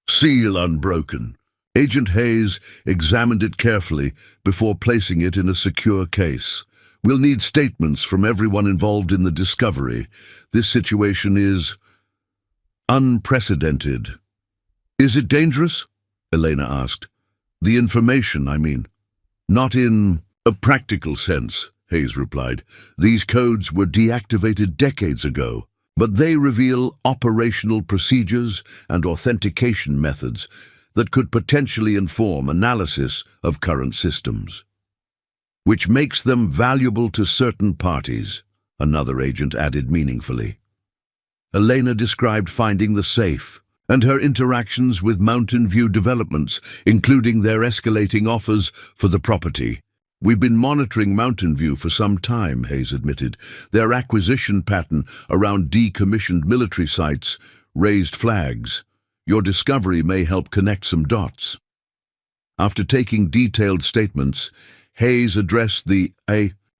[SPEAKER 1] "Seal unbroken." Agent Hayes examined it carefully before placing it in a secure case. "We'll need statements from everyone involved in the discovery. This situation is unprecedented." "Is it dangerous?" Elena asked. "The information, I mean." "Not in a practical sense," Hayes replied. "These codes were deactivated decades ago, but they reveal operational procedures and authentication methods that could potentially inform analysis of current systems, which makes them valuable to certain parties," another agent added meaningfully. Elena described finding the safe and her interactions with Mountain View developments, including their escalating offers for the property. "We've been monitoring Mountain View for some time," Hayes admitted. "Their acquisition pattern around decommissioned military sites raised flags. Your discovery may help connect some dots." After taking detailed statements, Hayes addressed the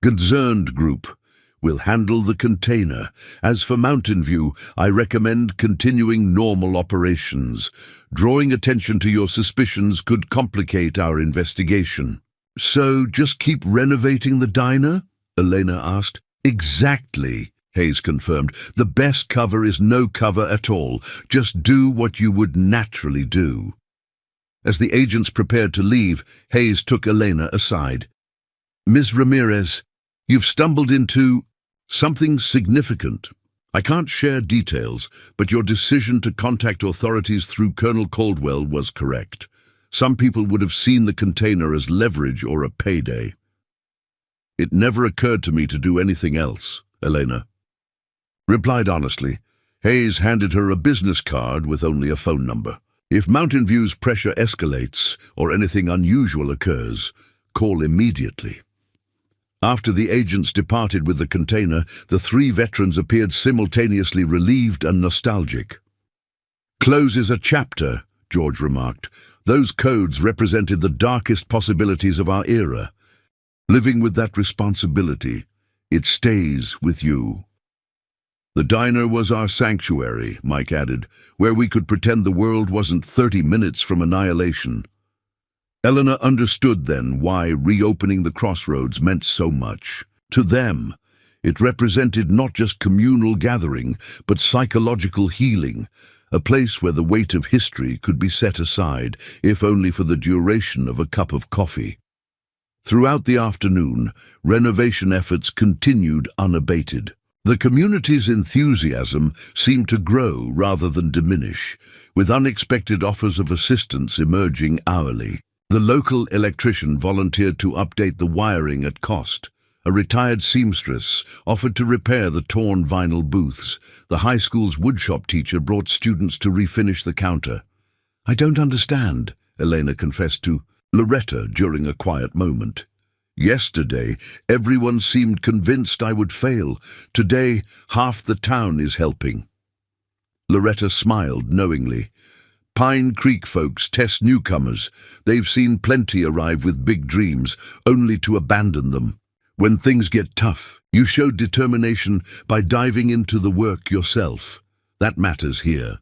[SPEAKER 1] concerned group, We'll handle the container. As for Mountain View, I recommend continuing normal operations. Drawing attention to your suspicions could complicate our investigation." "So just keep renovating the diner?" Elena asked. "Exactly," Hayes confirmed. "The best cover is no cover at all. Just do what you would naturally do." As the agents prepared to leave, Hayes took Elena aside. "Ms. Ramirez, you've stumbled into something significant. I can't share details, but your decision to contact authorities through Colonel Caldwell was correct. Some people would have seen the container as leverage or a payday." "It never occurred to me to do anything else," Elena replied honestly. Hayes handed her a business card with only a phone number. "If Mountain View's pressure escalates or anything unusual occurs, call immediately." After the agents departed with the container, the three veterans appeared simultaneously relieved and nostalgic. "Closes a chapter," George remarked. "Those codes represented the darkest possibilities of our era. Living with that responsibility, it stays with you." "The diner was our sanctuary," Mike added, "where we could pretend the world wasn't 30 minutes from annihilation." Eleanor understood then why reopening the crossroads meant so much. To them, it represented not just communal gathering, but psychological healing, a place where the weight of history could be set aside, if only for the duration of a cup of coffee. Throughout the afternoon, renovation efforts continued unabated. The community's enthusiasm seemed to grow rather than diminish, with unexpected offers of assistance emerging hourly. The local electrician volunteered to update the wiring at cost. A retired seamstress offered to repair the torn vinyl booths. The high school's woodshop teacher brought students to refinish the counter. "I don't understand," Elena confessed to Loretta during a quiet moment. "Yesterday, everyone seemed convinced I would fail. Today, half the town is helping." Loretta smiled knowingly. "Pine Creek folks test newcomers. They've seen plenty arrive with big dreams, only to abandon them. When things get tough, you show determination by diving into the work yourself. That matters here."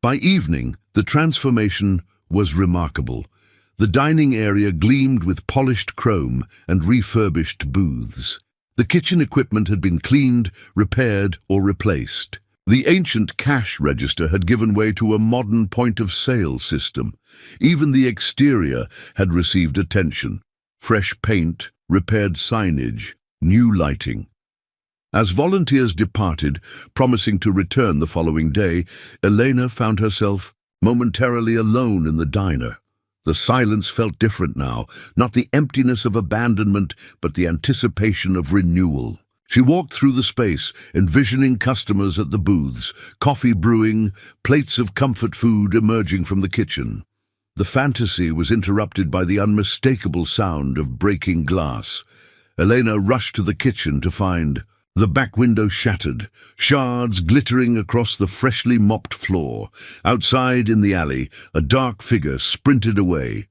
[SPEAKER 1] By evening, the transformation was remarkable. The dining area gleamed with polished chrome and refurbished booths. The kitchen equipment had been cleaned, repaired, or replaced. The ancient cash register had given way to a modern point-of-sale system. Even the exterior had received attention. Fresh paint, repaired signage, new lighting. As volunteers departed, promising to return the following day, Elena found herself momentarily alone in the diner. The silence felt different now, not the emptiness of abandonment, but the anticipation of renewal. She walked through the space, envisioning customers at the booths, coffee brewing, plates of comfort food emerging from the kitchen. The fantasy was interrupted by the unmistakable sound of breaking glass. Elena rushed to the kitchen to find the back window shattered, shards glittering across the freshly mopped floor. Outside in the alley, a dark figure sprinted away.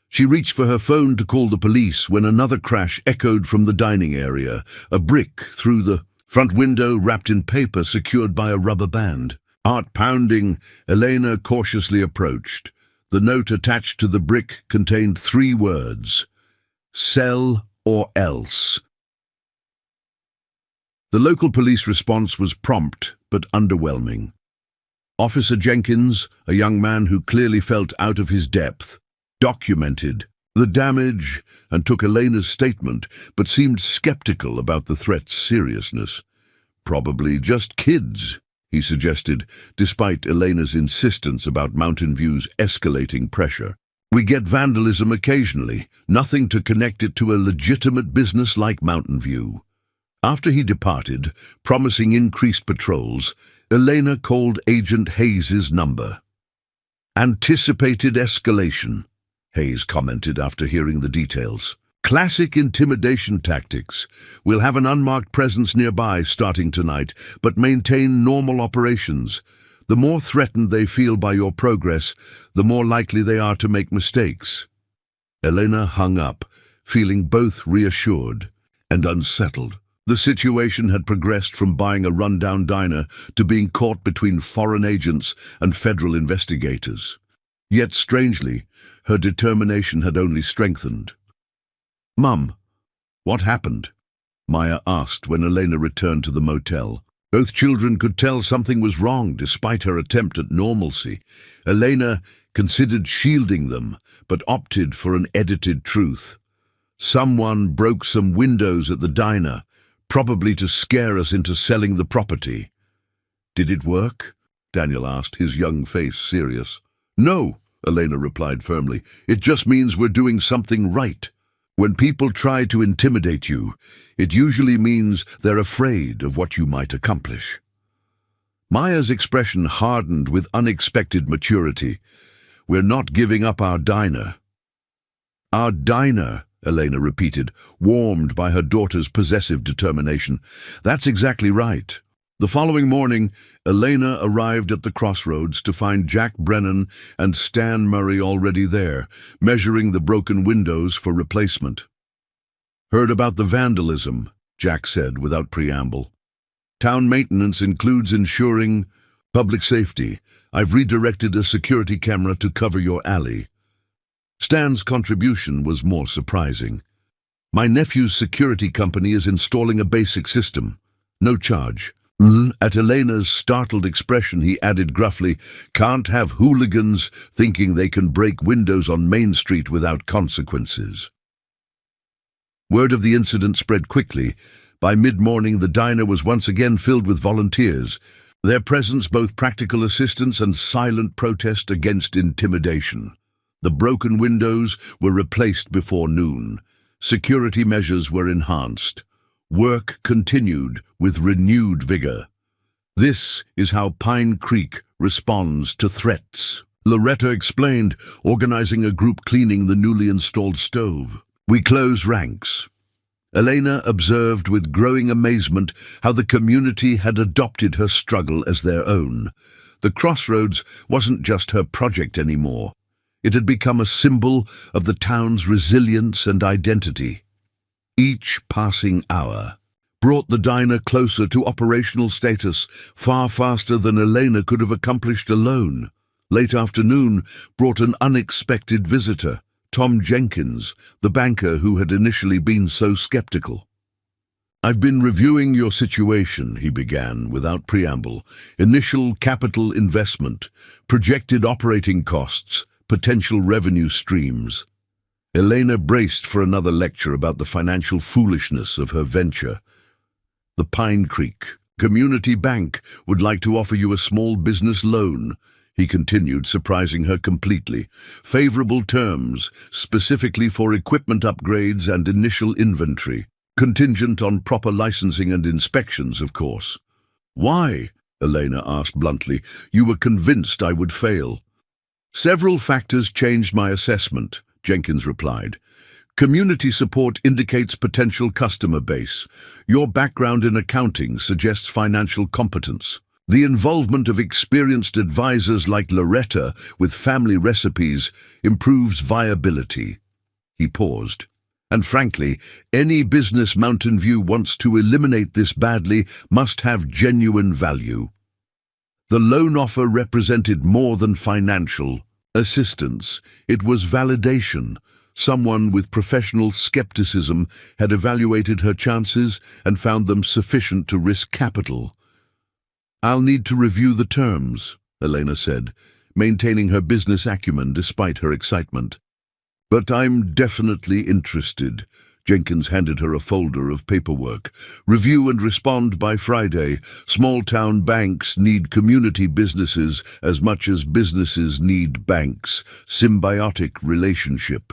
[SPEAKER 1] She reached for her phone to call the police when another crash echoed from the dining area, a brick through the front window wrapped in paper secured by a rubber band. Heart pounding, Elena cautiously approached. The note attached to the brick contained 3 words: "Sell or else." The local police response was prompt but underwhelming. Officer Jenkins, a young man who clearly felt out of his depth, documented the damage and took Elena's statement, but seemed skeptical about the threat's seriousness. "Probably just kids," he suggested, despite Elena's insistence about Mountain View's escalating pressure. "We get vandalism occasionally, nothing to connect it to a legitimate business like Mountain View." After he departed, promising increased patrols, Elena called Agent Hayes's number. "Anticipated escalation," Hayes commented after hearing the details. "Classic intimidation tactics. We'll have an unmarked presence nearby starting tonight, but maintain normal operations. The more threatened they feel by your progress, the more likely they are to make mistakes." Elena hung up, feeling both reassured and unsettled. The situation had progressed from buying a rundown diner to being caught between foreign agents and federal investigators. Yet, strangely, her determination had only strengthened. "Mum, what happened?" Maya asked when Elena returned to the motel. Both children could tell something was wrong despite her attempt at normalcy. Elena considered shielding them, but opted for an edited truth. "Someone broke some windows at the diner, probably to scare us into selling the property." "Did it work?" Daniel asked, his young face serious. "No," Elena replied firmly. "It just means we're doing something right. When people try to intimidate you, it usually means they're afraid of what you might accomplish." Maya's expression hardened with unexpected maturity. "We're not giving up our diner." "Our diner," Elena repeated, warmed by her daughter's possessive determination. "That's exactly right." The following morning, Elena arrived at the crossroads to find Jack Brennan and Stan Murray already there, measuring the broken windows for replacement. "Heard about the vandalism," Jack said without preamble. "Town maintenance includes ensuring public safety. I've redirected a security camera to cover your alley." Stan's contribution was more surprising. "My nephew's security company is installing a basic system. No charge." At Elena's startled expression, he added gruffly, "Can't have hooligans thinking they can break windows on Main Street without consequences." Word of the incident spread quickly. By mid-morning, the diner was once again filled with volunteers, their presence both practical assistance and silent protest against intimidation. The broken windows were replaced before noon. Security measures were enhanced. Work continued with renewed vigor. "This is how Pine Creek responds to threats," Loretta explained, organizing a group cleaning the newly installed stove. "We close ranks." Elena observed with growing amazement how the community had adopted her struggle as their own. The crossroads wasn't just her project anymore. It had become a symbol of the town's resilience and identity. Each passing hour brought the diner closer to operational status, far faster than Elena could have accomplished alone. Late afternoon brought an unexpected visitor, Tom Jenkins, the banker who had initially been so skeptical. "I've been reviewing your situation," he began, without preamble. "Initial capital investment, projected operating costs, potential revenue streams." Elena braced for another lecture about the financial foolishness of her venture. "The Pine Creek Community Bank would like to offer you a small business loan," he continued, surprising her completely. "Favorable terms, specifically for equipment upgrades and initial inventory. Contingent on proper licensing and inspections, of course." "Why?" Elena asked bluntly. "You were convinced I would fail." "Several factors changed my assessment," Jenkins replied. "Community support indicates potential customer base. Your background in accounting suggests financial competence. The involvement of experienced advisors like Loretta with family recipes improves viability." He paused. "And frankly, any business Mountain View wants to eliminate this badly must have genuine value." The loan offer represented more than financial assistance. It was validation. Someone with professional skepticism had evaluated her chances and found them sufficient to risk capital. "I'll need to review the terms," Elena said, maintaining her business acumen despite her excitement. "But I'm definitely interested." Jenkins handed her a folder of paperwork. "Review and respond by Friday. Small-town banks need community businesses as much as businesses need banks. Symbiotic relationship."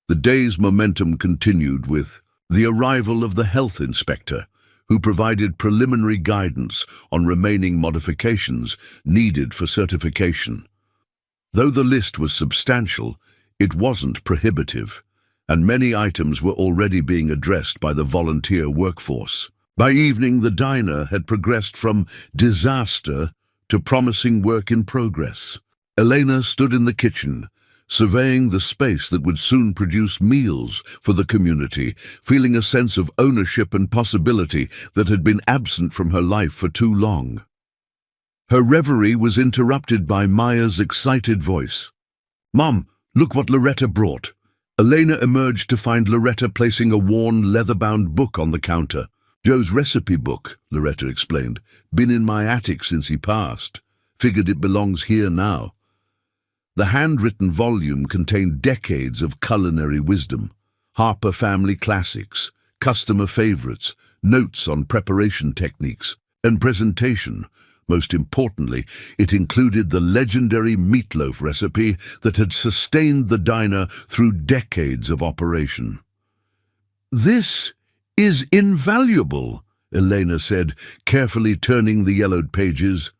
[SPEAKER 1] The day's momentum continued with the arrival of the health inspector, who provided preliminary guidance on remaining modifications needed for certification. Though the list was substantial, it wasn't prohibitive, and many items were already being addressed by the volunteer workforce. By evening, the diner had progressed from disaster to promising work in progress. Elena stood in the kitchen, surveying the space that would soon produce meals for the community, feeling a sense of ownership and possibility that had been absent from her life for too long. Her reverie was interrupted by Maya's excited voice. "Mom, look what Loretta brought." Elena emerged to find Loretta placing a worn, leather-bound book on the counter. "Joe's recipe book," Loretta explained. "Been in my attic since he passed. Figured it belongs here now." The handwritten volume contained decades of culinary wisdom, Harper family classics, customer favorites, notes on preparation techniques, and presentation. Most importantly, it included the legendary meatloaf recipe that had sustained the diner through decades of operation. "This is invaluable," Elena said, carefully turning the yellowed pages.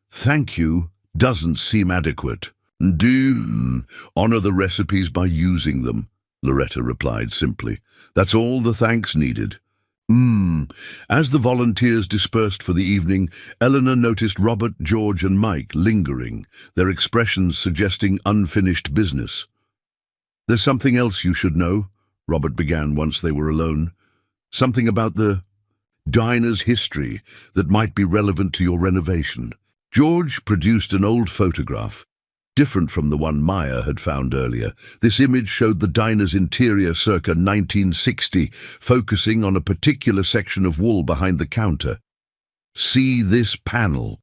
[SPEAKER 1] "Thank you doesn't seem adequate." "Do honor the recipes by using them," Loretta replied simply. "That's all the thanks needed." As the volunteers dispersed for the evening, Eleanor noticed Robert, George, and Mike lingering, their expressions suggesting unfinished business. "There's something else you should know," Robert began once they were alone. "Something about the diner's history that might be relevant to your renovation." George produced an old photograph, different from the one Maya had found earlier. This image showed the diner's interior circa 1960, focusing on a particular section of wall behind the counter. "See this panel?"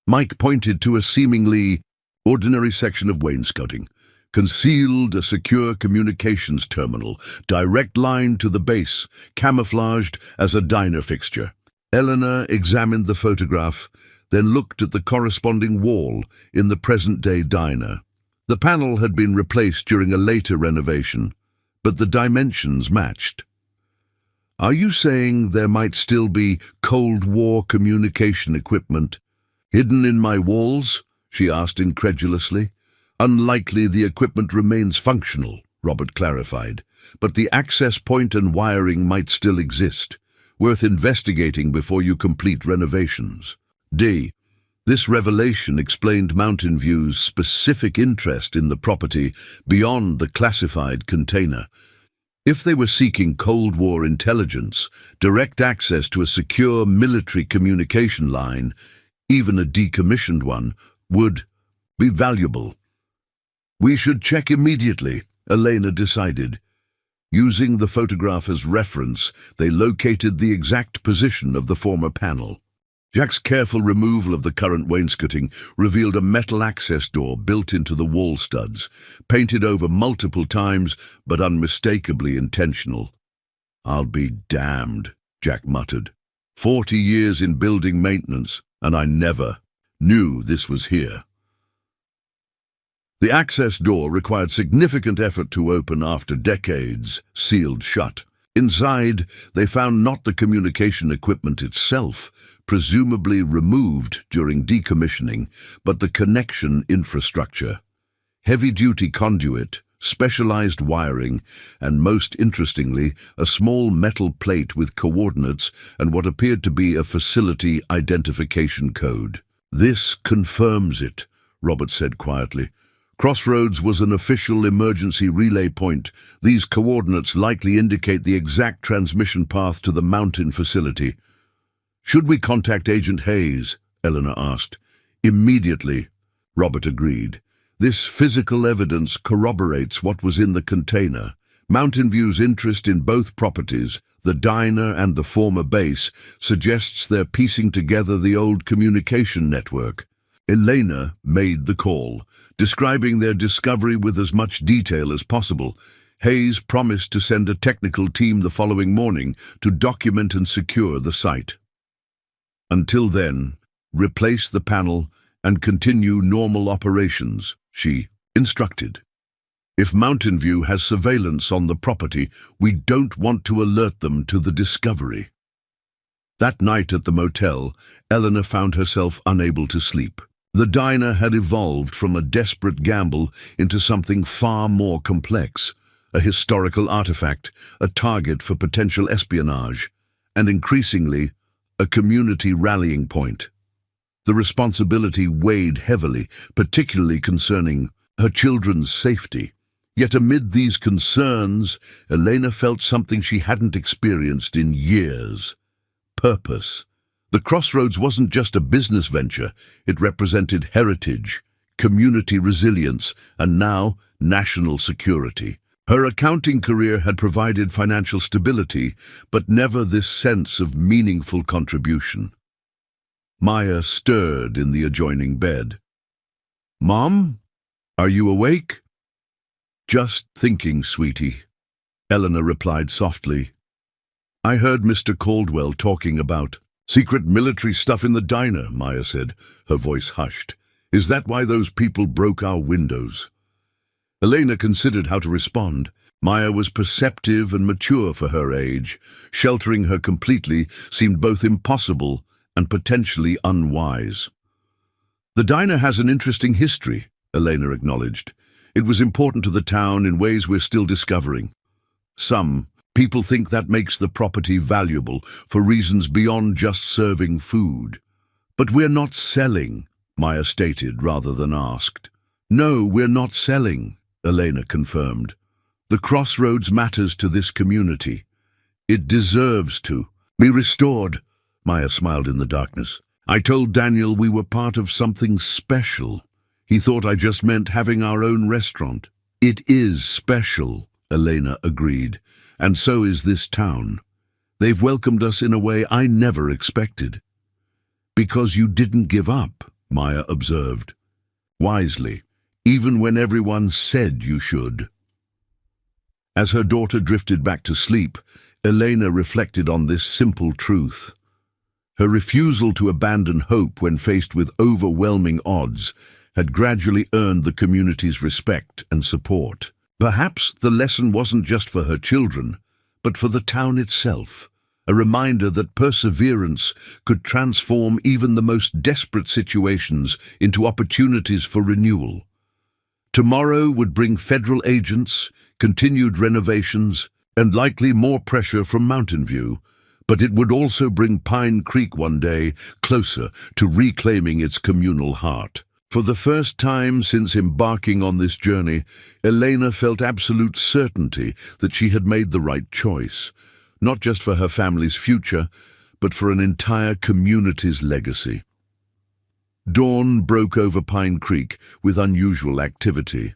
[SPEAKER 1] Mike pointed to a seemingly ordinary section of wainscoting. "Concealed a secure communications terminal, direct line to the base, camouflaged as a diner fixture." Eleanor examined the photograph, then looked at the corresponding wall in the present-day diner. The panel had been replaced during a later renovation, but the dimensions matched. "Are you saying there might still be Cold War communication equipment hidden in my walls?" she asked incredulously. "Unlikely the equipment remains functional," Robert clarified, "but the access point and wiring might still exist. Worth investigating before you complete renovations." This revelation explained Mountain View's specific interest in the property beyond the classified container. If they were seeking Cold War intelligence, direct access to a secure military communication line, even a decommissioned one, would be valuable. "We should check immediately," Elena decided. Using the photograph as reference, they located the exact position of the former panel. Jack's careful removal of the current wainscoting revealed a metal access door built into the wall studs, painted over multiple times but unmistakably intentional. "I'll be damned," Jack muttered. 40 years in building maintenance, and I never knew this was here." The access door required significant effort to open after decades, sealed shut. Inside, they found not the communication equipment itself, presumably removed during decommissioning, but the connection infrastructure. Heavy-duty conduit, specialized wiring, and most interestingly, a small metal plate with coordinates and what appeared to be a facility identification code. "This confirms it," Robert said quietly. "Crossroads was an official emergency relay point. These coordinates likely indicate the exact transmission path to the mountain facility." "Should we contact Agent Hayes?" Eleanor asked. "Immediately," Robert agreed. "This physical evidence corroborates what was in the container. Mountain View's interest in both properties, the diner and the former base, suggests they're piecing together the old communication network." Elena made the call, describing their discovery with as much detail as possible. Hayes promised to send a technical team the following morning to document and secure the site. "Until then, replace the panel and continue normal operations," she instructed. "If Mountain View has surveillance on the property, we don't want to alert them to the discovery." That night at the motel, Eleanor found herself unable to sleep. The diner had evolved from a desperate gamble into something far more complex, a historical artifact, a target for potential espionage, and increasingly, a community rallying point. The responsibility weighed heavily, particularly concerning her children's safety. Yet amid these concerns, Elena felt something she hadn't experienced in years: purpose. The crossroads wasn't just a business venture, it represented heritage, community resilience, and now national security. Her accounting career had provided financial stability, but never this sense of meaningful contribution. Maya stirred in the adjoining bed. "Mom, are you awake?" "Just thinking, sweetie," Eleanor replied softly. "I heard Mr. Caldwell talking about secret military stuff in the diner," Maya said, her voice hushed. "Is that why those people broke our windows?" Elena considered how to respond. Maya was perceptive and mature for her age. Sheltering her completely seemed both impossible and potentially unwise. "The diner has an interesting history," Elena acknowledged. "It was important to the town in ways we're still discovering. Some people think that makes the property valuable for reasons beyond just serving food. But we're not selling," Maya stated rather than asked. "No, we're not selling," Elena confirmed. "The crossroads matters to this community. It deserves to be restored." Maya smiled in the darkness. "I told Daniel we were part of something special. He thought I just meant having our own restaurant." "It is special," Elena agreed, "and so is this town. They've welcomed us in a way I never expected." "Because you didn't give up," Maya observed. "Wisely, even when everyone said you should." As her daughter drifted back to sleep, Elena reflected on this simple truth. Her refusal to abandon hope when faced with overwhelming odds had gradually earned the community's respect and support. Perhaps the lesson wasn't just for her children, but for the town itself, a reminder that perseverance could transform even the most desperate situations into opportunities for renewal. Tomorrow would bring federal agents, continued renovations, and likely more pressure from Mountain View, but it would also bring Pine Creek one day closer to reclaiming its communal heart. For the first time since embarking on this journey, Elena felt absolute certainty that she had made the right choice, not just for her family's future, but for an entire community's legacy. Dawn broke over Pine Creek with unusual activity.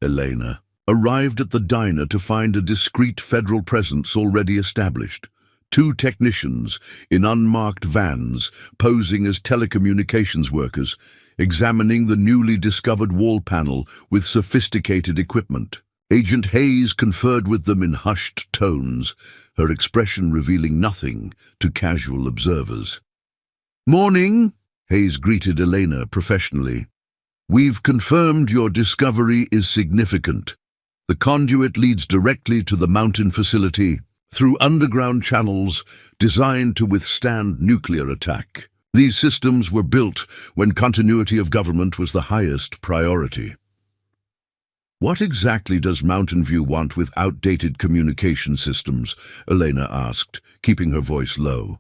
[SPEAKER 1] Elena arrived at the diner to find a discreet federal presence already established. 2 technicians in unmarked vans, posing as telecommunications workers, examining the newly discovered wall panel with sophisticated equipment. Agent Hayes conferred with them in hushed tones, her expression revealing nothing to casual observers. "Morning," Hayes greeted Elena professionally. "We've confirmed your discovery is significant. The conduit leads directly to the mountain facility through underground channels designed to withstand nuclear attack. These systems were built when continuity of government was the highest priority." "What exactly does Mountain View want with outdated communication systems?" Elena asked, keeping her voice low.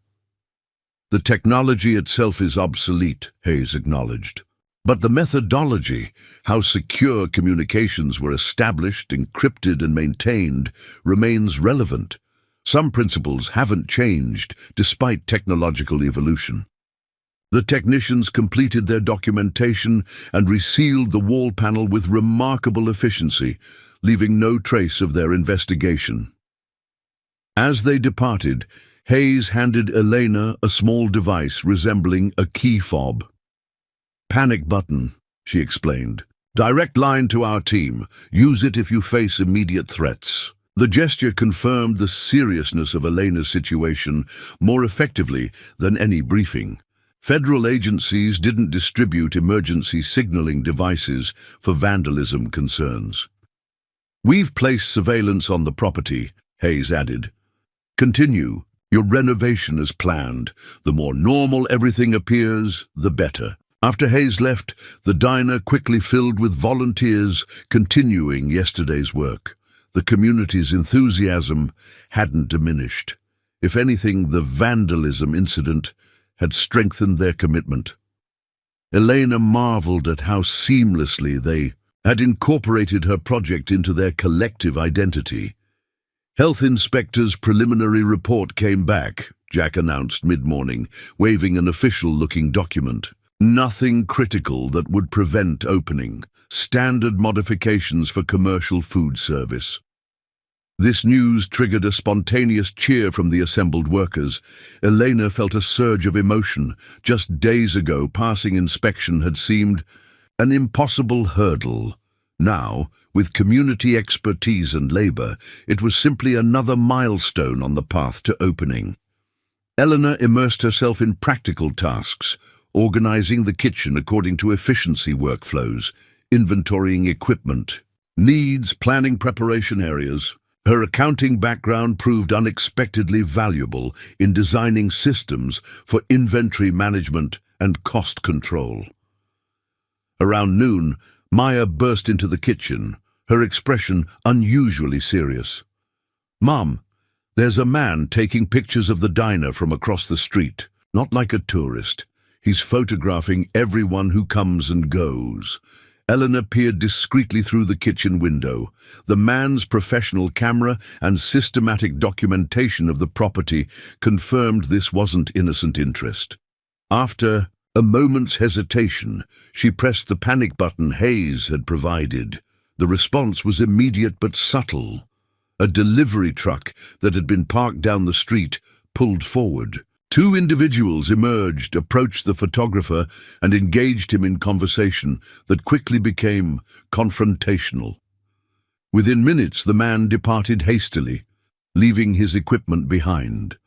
[SPEAKER 1] "The technology itself is obsolete," Hayes acknowledged. "But the methodology, how secure communications were established, encrypted, and maintained, remains relevant. Some principles haven't changed despite technological evolution." The technicians completed their documentation and resealed the wall panel with remarkable efficiency, leaving no trace of their investigation. As they departed, Hayes handed Elena a small device resembling a key fob. "Panic button," she explained. "Direct line to our team. Use it if you face immediate threats." The gesture confirmed the seriousness of Elena's situation more effectively than any briefing. Federal agencies didn't distribute emergency signaling devices for vandalism concerns. "We've placed surveillance on the property," Hayes added. "Continue your renovation as planned. The more normal everything appears, the better." After Hayes left, the diner quickly filled with volunteers continuing yesterday's work. The community's enthusiasm hadn't diminished. If anything, the vandalism incident had strengthened their commitment. Elena marveled at how seamlessly they had incorporated her project into their collective identity. Health inspector's preliminary report came back, Jack announced mid-morning, waving an official-looking document. Nothing critical that would prevent opening. Standard modifications for commercial food service. This news triggered a spontaneous cheer from the assembled workers. Elena felt a surge of emotion. Just days ago, passing inspection had seemed an impossible hurdle. Now, with community expertise and labor, it was simply another milestone on the path to opening. Eleanor immersed herself in practical tasks, organizing the kitchen according to efficiency workflows, inventorying equipment, needs, planning preparation areas. Her accounting background proved unexpectedly valuable in designing systems for inventory management and cost control. Around noon, Maya burst into the kitchen, her expression unusually serious. "Mom, there's a man taking pictures of the diner from across the street, not like a tourist. He's photographing everyone who comes and goes." Eleanor peered discreetly through the kitchen window. The man's professional camera and systematic documentation of the property confirmed this wasn't innocent interest. After a moment's hesitation, she pressed the panic button Hayes had provided. The response was immediate but subtle. A delivery truck that had been parked down the street pulled forward. Two individuals emerged, approached the photographer, and engaged him in conversation that quickly became confrontational. Within minutes, the man departed hastily, leaving his equipment behind.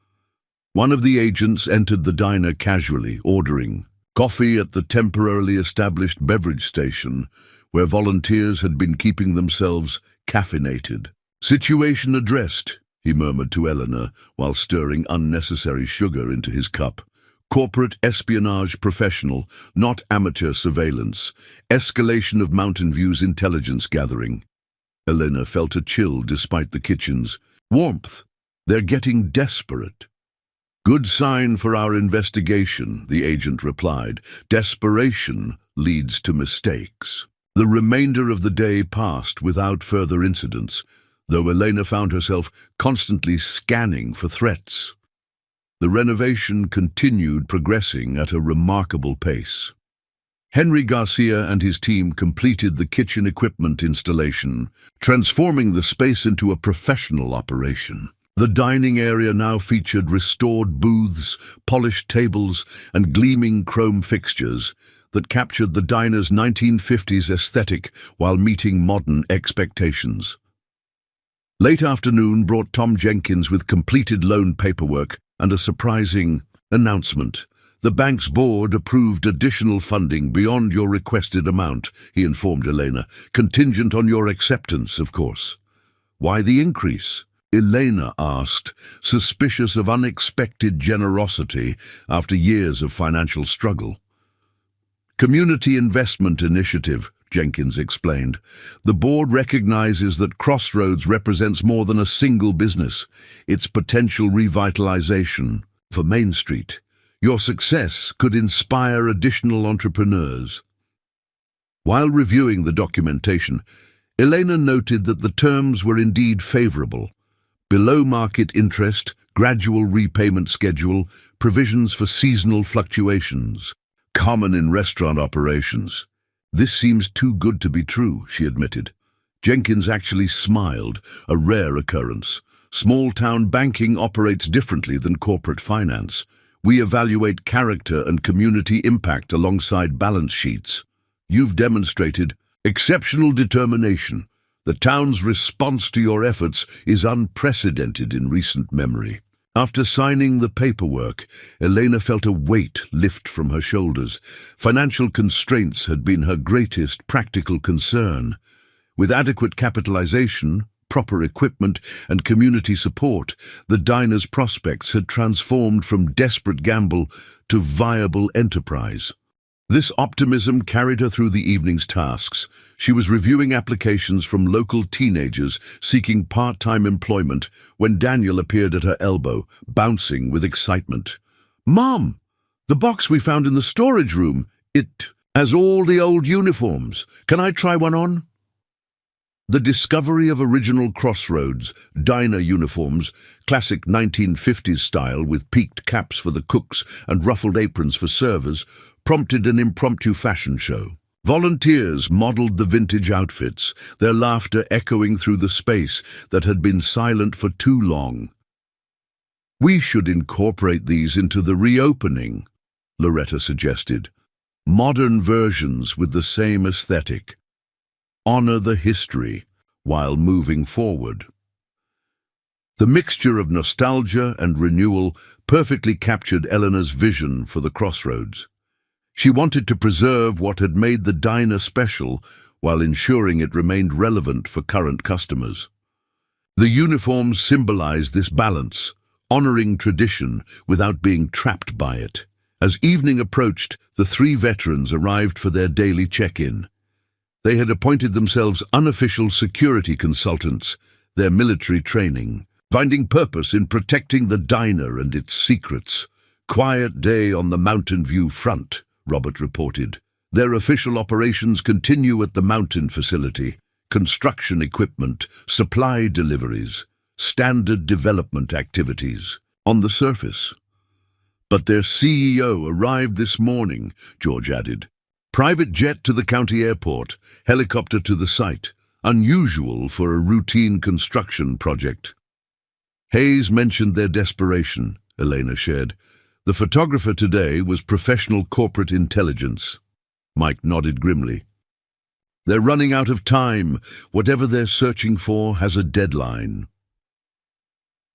[SPEAKER 1] One of the agents entered the diner casually, ordering coffee at the temporarily established beverage station, where volunteers had been keeping themselves caffeinated. "Situation addressed," he murmured to Eleanor while stirring unnecessary sugar into his cup. "Corporate espionage professional, not amateur surveillance. Escalation of Mountain View's intelligence gathering." Elena felt a chill despite the kitchen's warmth. "They're getting desperate." "Good sign for our investigation," the agent replied. "Desperation leads to mistakes." The remainder of the day passed without further incidents, though Elena found herself constantly scanning for threats. The renovation continued progressing at a remarkable pace. Henry Garcia and his team completed the kitchen equipment installation, transforming the space into a professional operation. The dining area now featured restored booths, polished tables, and gleaming chrome fixtures that captured the diner's 1950s aesthetic while meeting modern expectations. Late afternoon brought Tom Jenkins with completed loan paperwork and a surprising announcement. "The bank's board approved additional funding beyond your requested amount," he informed Elena. "Contingent on your acceptance, of course." "Why the increase?" Elena asked, suspicious of unexpected generosity after years of financial struggle. "Community Investment Initiative," Jenkins explained. "The board recognizes that Crossroads represents more than a single business, its potential revitalization for Main Street. Your success could inspire additional entrepreneurs." While reviewing the documentation, Elena noted that the terms were indeed favorable. Below-market interest, gradual repayment schedule, provisions for seasonal fluctuations, common in restaurant operations. "This seems too good to be true," she admitted. Jenkins actually smiled, a rare occurrence. "Small-town banking operates differently than corporate finance. We evaluate character and community impact alongside balance sheets. You've demonstrated exceptional determination. The town's response to your efforts is unprecedented in recent memory." After signing the paperwork, Elena felt a weight lift from her shoulders. Financial constraints had been her greatest practical concern. With adequate capitalization, proper equipment, and community support, the diner's prospects had transformed from desperate gamble to viable enterprise. This optimism carried her through the evening's tasks. She was reviewing applications from local teenagers seeking part-time employment when Daniel appeared at her elbow, bouncing with excitement. "Mom, the box we found in the storage room, it has all the old uniforms. Can I try one on?" The discovery of original Crossroads diner uniforms, classic 1950s style with peaked caps for the cooks and ruffled aprons for servers, prompted an impromptu fashion show. Volunteers modeled the vintage outfits, their laughter echoing through the space that had been silent for too long. "We should incorporate these into the reopening," Loretta suggested. "Modern versions with the same aesthetic. Honor the history while moving forward." The mixture of nostalgia and renewal perfectly captured Eleanor's vision for the Crossroads. She wanted to preserve what had made the diner special while ensuring it remained relevant for current customers. The uniforms symbolized this balance, honoring tradition without being trapped by it. As evening approached, the three veterans arrived for their daily check-in. They had appointed themselves unofficial security consultants, their military training, finding purpose in protecting the diner and its secrets. "Quiet day on the Mountain View front," Robert reported. "Their official operations continue at the mountain facility. Construction equipment, supply deliveries, standard development activities on the surface." "But their CEO arrived this morning," George added. "Private jet to the county airport, helicopter to the site. Unusual for a routine construction project." Hayes mentioned their desperation, Elena shared. "The photographer today was professional corporate intelligence." Mike nodded grimly. "They're running out of time. Whatever they're searching for has a deadline."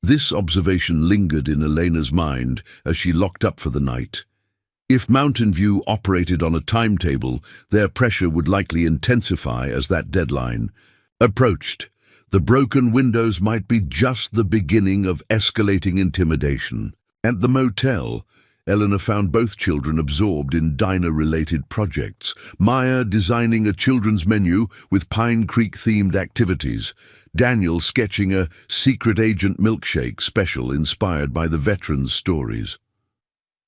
[SPEAKER 1] This observation lingered in Elena's mind as she locked up for the night. If Mountain View operated on a timetable, their pressure would likely intensify as that deadline approached. The broken windows might be just the beginning of escalating intimidation. At the motel, Eleanor found both children absorbed in diner-related projects. Maya designing a children's menu with Pine Creek-themed activities. Daniel sketching a secret agent milkshake special inspired by the veterans' stories.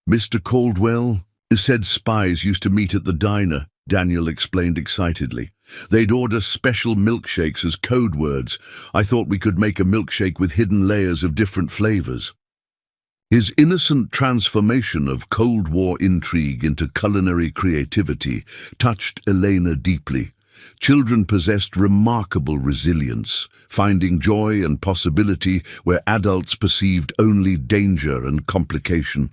[SPEAKER 1] "Mr. Caldwell said spies used to meet at the diner," Daniel explained excitedly. "They'd order special milkshakes as code words. I thought we could make a milkshake with hidden layers of different flavors." His innocent transformation of Cold War intrigue into culinary creativity touched Elena deeply. Children possessed remarkable resilience, finding joy and possibility where adults perceived only danger and complication.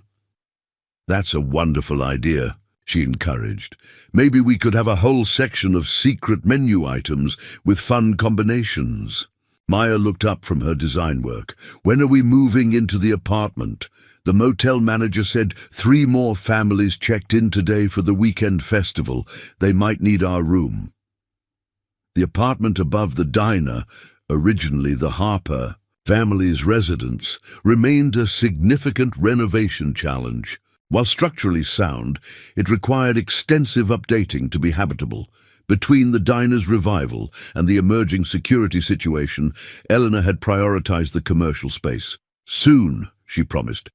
[SPEAKER 1] "That's a wonderful idea," she encouraged. "Maybe we could have a whole section of secret menu items with fun combinations." Maya looked up from her design work. "When are we moving into the apartment? The motel manager said 3 more families checked in today for the weekend festival. They might need our room." The apartment above the diner, originally the Harper family's residence, remained a significant renovation challenge. While structurally sound, it required extensive updating to be habitable. Between the diner's revival and the emerging security situation, Eleanor had prioritized the commercial space. "Soon," she promised.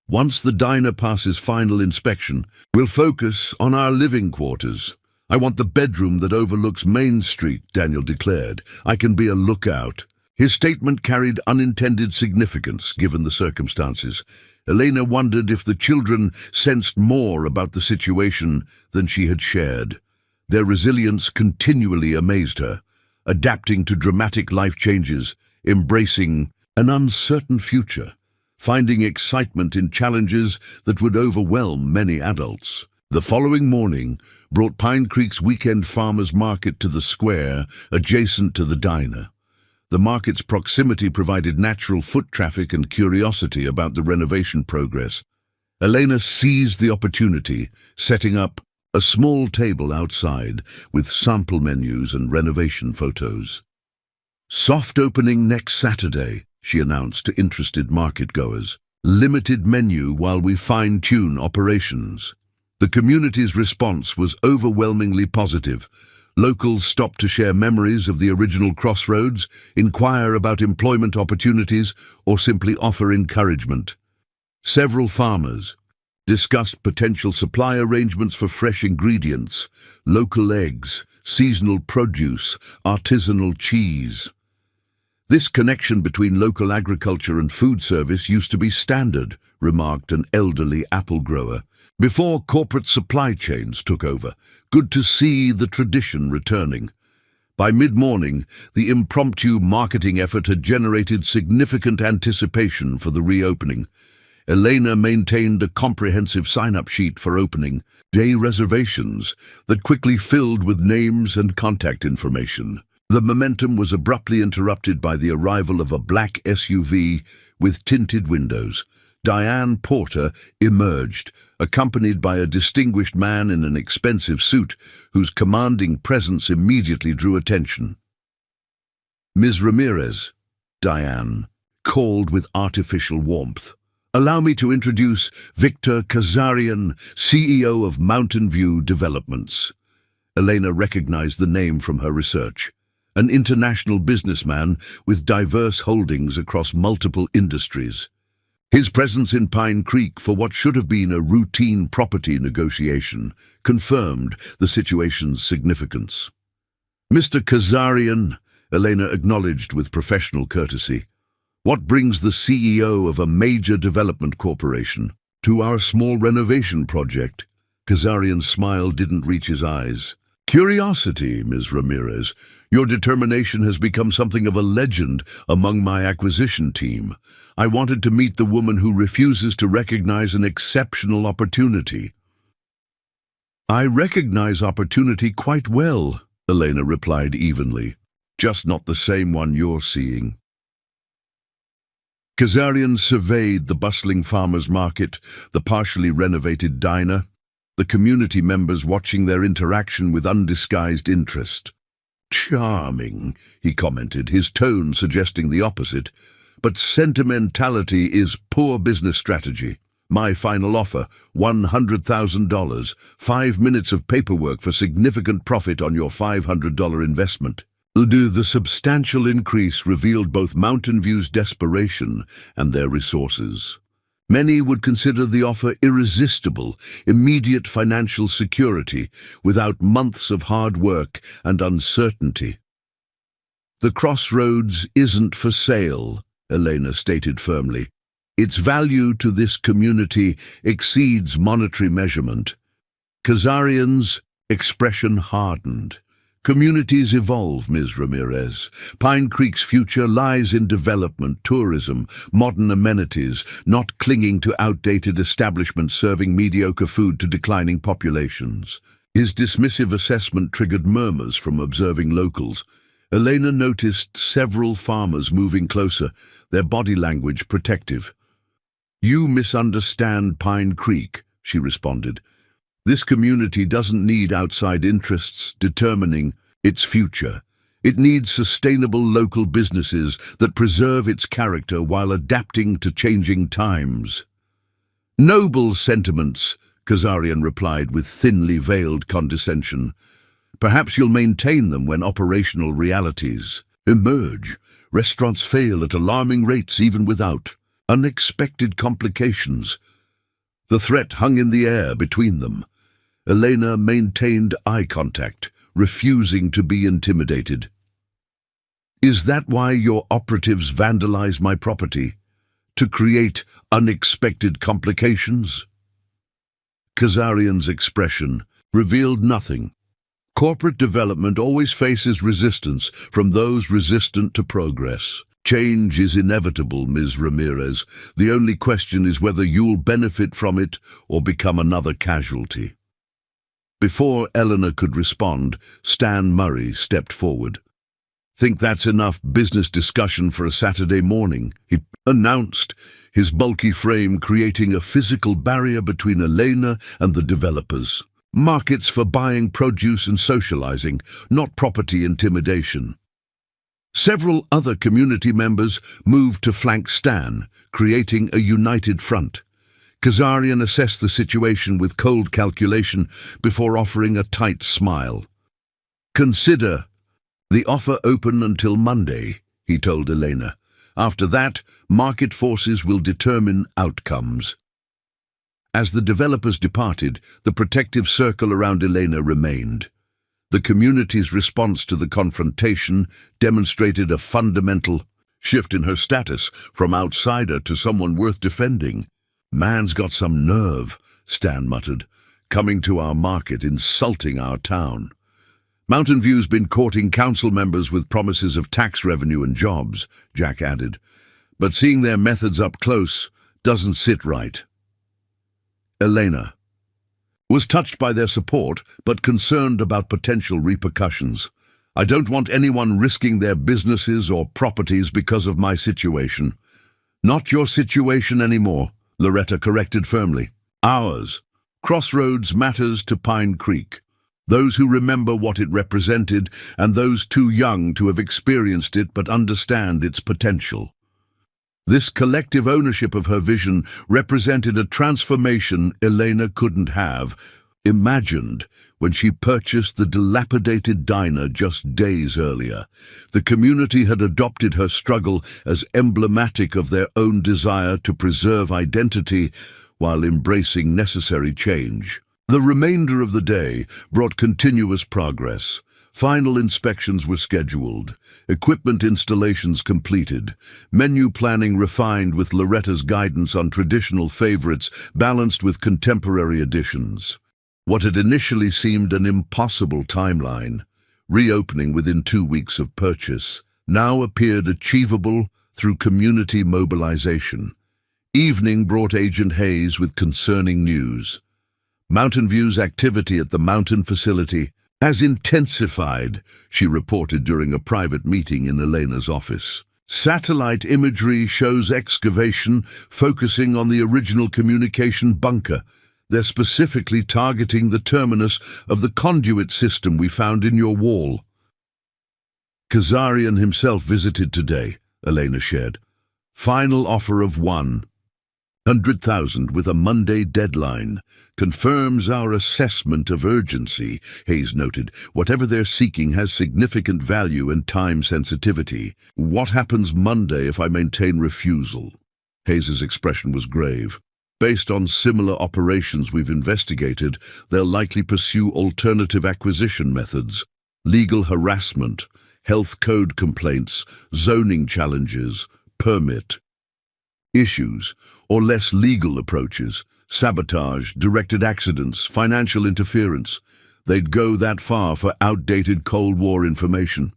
[SPEAKER 1] "Once the diner passes final inspection, we'll focus on our living quarters." "I want the bedroom that overlooks Main Street," Daniel declared. "I can be a lookout." His statement carried unintended significance, given the circumstances. Elena wondered if the children sensed more about the situation than she had shared. Their resilience continually amazed her, adapting to dramatic life changes, embracing an uncertain future, finding excitement in challenges that would overwhelm many adults. The following morning brought Pine Creek's weekend farmers market to the square adjacent to the diner. The market's proximity provided natural foot traffic and curiosity about the renovation progress. Elena seized the opportunity, setting up a small table outside with sample menus and renovation photos. "Soft opening next Saturday," she announced to interested marketgoers. "Limited menu while we fine-tune operations." The community's response was overwhelmingly positive. Locals stopped to share memories of the original Crossroads, inquire about employment opportunities, or simply offer encouragement. Several farmers, discussed potential supply arrangements for fresh ingredients, local eggs, seasonal produce, artisanal cheese. This connection between local agriculture and food service used to be standard, remarked an elderly apple grower, before corporate supply chains took over. Good to see the tradition returning. By mid-morning, the impromptu marketing effort had generated significant anticipation for the reopening. Elena maintained a comprehensive sign-up sheet for opening day reservations that quickly filled with names and contact information. The momentum was abruptly interrupted by the arrival of a black SUV with tinted windows. Diane Porter emerged, accompanied by a distinguished man in an expensive suit whose commanding presence immediately drew attention. "Ms. Ramirez," Diane called with artificial warmth. "Allow me to introduce Victor Kazarian, CEO of Mountain View Developments." Elena recognized the name from her research. An international businessman with diverse holdings across multiple industries. His presence in Pine Creek for what should have been a routine property negotiation confirmed the situation's significance. "Mr. Kazarian," Elena acknowledged with professional courtesy, "what brings the CEO of a major development corporation to our small renovation project?" Kazarian's smile didn't reach his eyes. "Curiosity, Ms. Ramirez. Your determination has become something of a legend among my acquisition team. I wanted to meet the woman who refuses to recognize an exceptional opportunity." "I recognize opportunity quite well," Elena replied evenly. "Just not the same one you're seeing." Kazarian surveyed the bustling farmers' market, the partially renovated diner, the community members watching their interaction with undisguised interest. "Charming," he commented, his tone suggesting the opposite. "But sentimentality is poor business strategy. My final offer, $100,000, 5 minutes of paperwork for significant profit on your $500 investment." The substantial increase revealed both Mountain View's desperation and their resources. Many would consider the offer irresistible, immediate financial security, without months of hard work and uncertainty. "The crossroads isn't for sale," Elena stated firmly. "Its value to this community exceeds monetary measurement." Kazarian's expression hardened. "Communities evolve, Ms. Ramirez. Pine Creek's future lies in development, tourism, modern amenities, not clinging to outdated establishments serving mediocre food to declining populations." His dismissive assessment triggered murmurs from observing locals. Elena noticed several farmers moving closer, their body language protective. "You misunderstand Pine Creek," she responded. "This community doesn't need outside interests determining its future. It needs sustainable local businesses that preserve its character while adapting to changing times." "Noble sentiments," Kazarian replied with thinly veiled condescension. "Perhaps you'll maintain them when operational realities emerge. Restaurants fail at alarming rates even without unexpected complications." The threat hung in the air between them. Elena maintained eye contact, refusing to be intimidated. "Is that why your operatives vandalize my property? To create unexpected complications?" Kazarian's expression revealed nothing. Corporate development always faces resistance from those resistant to progress. Change is inevitable, Ms. Ramirez. The only question is whether you'll benefit from it or become another casualty. Before Eleanor could respond, Stan Murray stepped forward. "Think that's enough business discussion for a Saturday morning," he announced, his bulky frame creating a physical barrier between Elena and the developers. "Markets for buying produce and socializing, not property intimidation." Several other community members moved to flank Stan, creating a united front. Kazarian assessed the situation with cold calculation before offering a tight smile. "Consider the offer open until Monday," he told Elena. "After that, market forces will determine outcomes." As the developers departed, the protective circle around Elena remained. The community's response to the confrontation demonstrated a fundamental shift in her status from outsider to someone worth defending. "Man's got some nerve," Stan muttered, "coming to our market, insulting our town." "Mountain View's been courting council members with promises of tax revenue and jobs," Jack added. "But seeing their methods up close doesn't sit right." Elena was touched by their support, but concerned about potential repercussions. "I don't want anyone risking their businesses or properties because of my situation." "Not your situation anymore," Loretta corrected firmly. "Ours. Crossroads matters to Pine Creek. Those who remember what it represented and those too young to have experienced it but understand its potential." This collective ownership of her vision represented a transformation Elena couldn't have imagined when she purchased the dilapidated diner just days earlier. The community had adopted her struggle as emblematic of their own desire to preserve identity while embracing necessary change. The remainder of the day brought continuous progress. Final inspections were scheduled, equipment installations completed, menu planning refined with Loretta's guidance on traditional favorites balanced with contemporary additions. What had initially seemed an impossible timeline, reopening within 2 weeks of purchase, now appeared achievable through community mobilization. Evening brought Agent Hayes with concerning news. Mountain View's activity at the mountain facility has intensified, she reported during a private meeting in Elena's office. Satellite imagery shows excavation focusing on the original communication bunker. They're specifically targeting the terminus of the conduit system we found in your wall. Kazarian himself visited today, Elena shared. Final offer of 100,000 with a Monday deadline. Confirms our assessment of urgency, Hayes noted. Whatever they're seeking has significant value and time sensitivity. What happens Monday if I maintain refusal? Hayes's expression was grave. Based on similar operations we've investigated, they'll likely pursue alternative acquisition methods, legal harassment, health code complaints, zoning challenges, permit issues, or less legal approaches, sabotage, directed accidents, financial interference. They'd go that far for outdated Cold War information.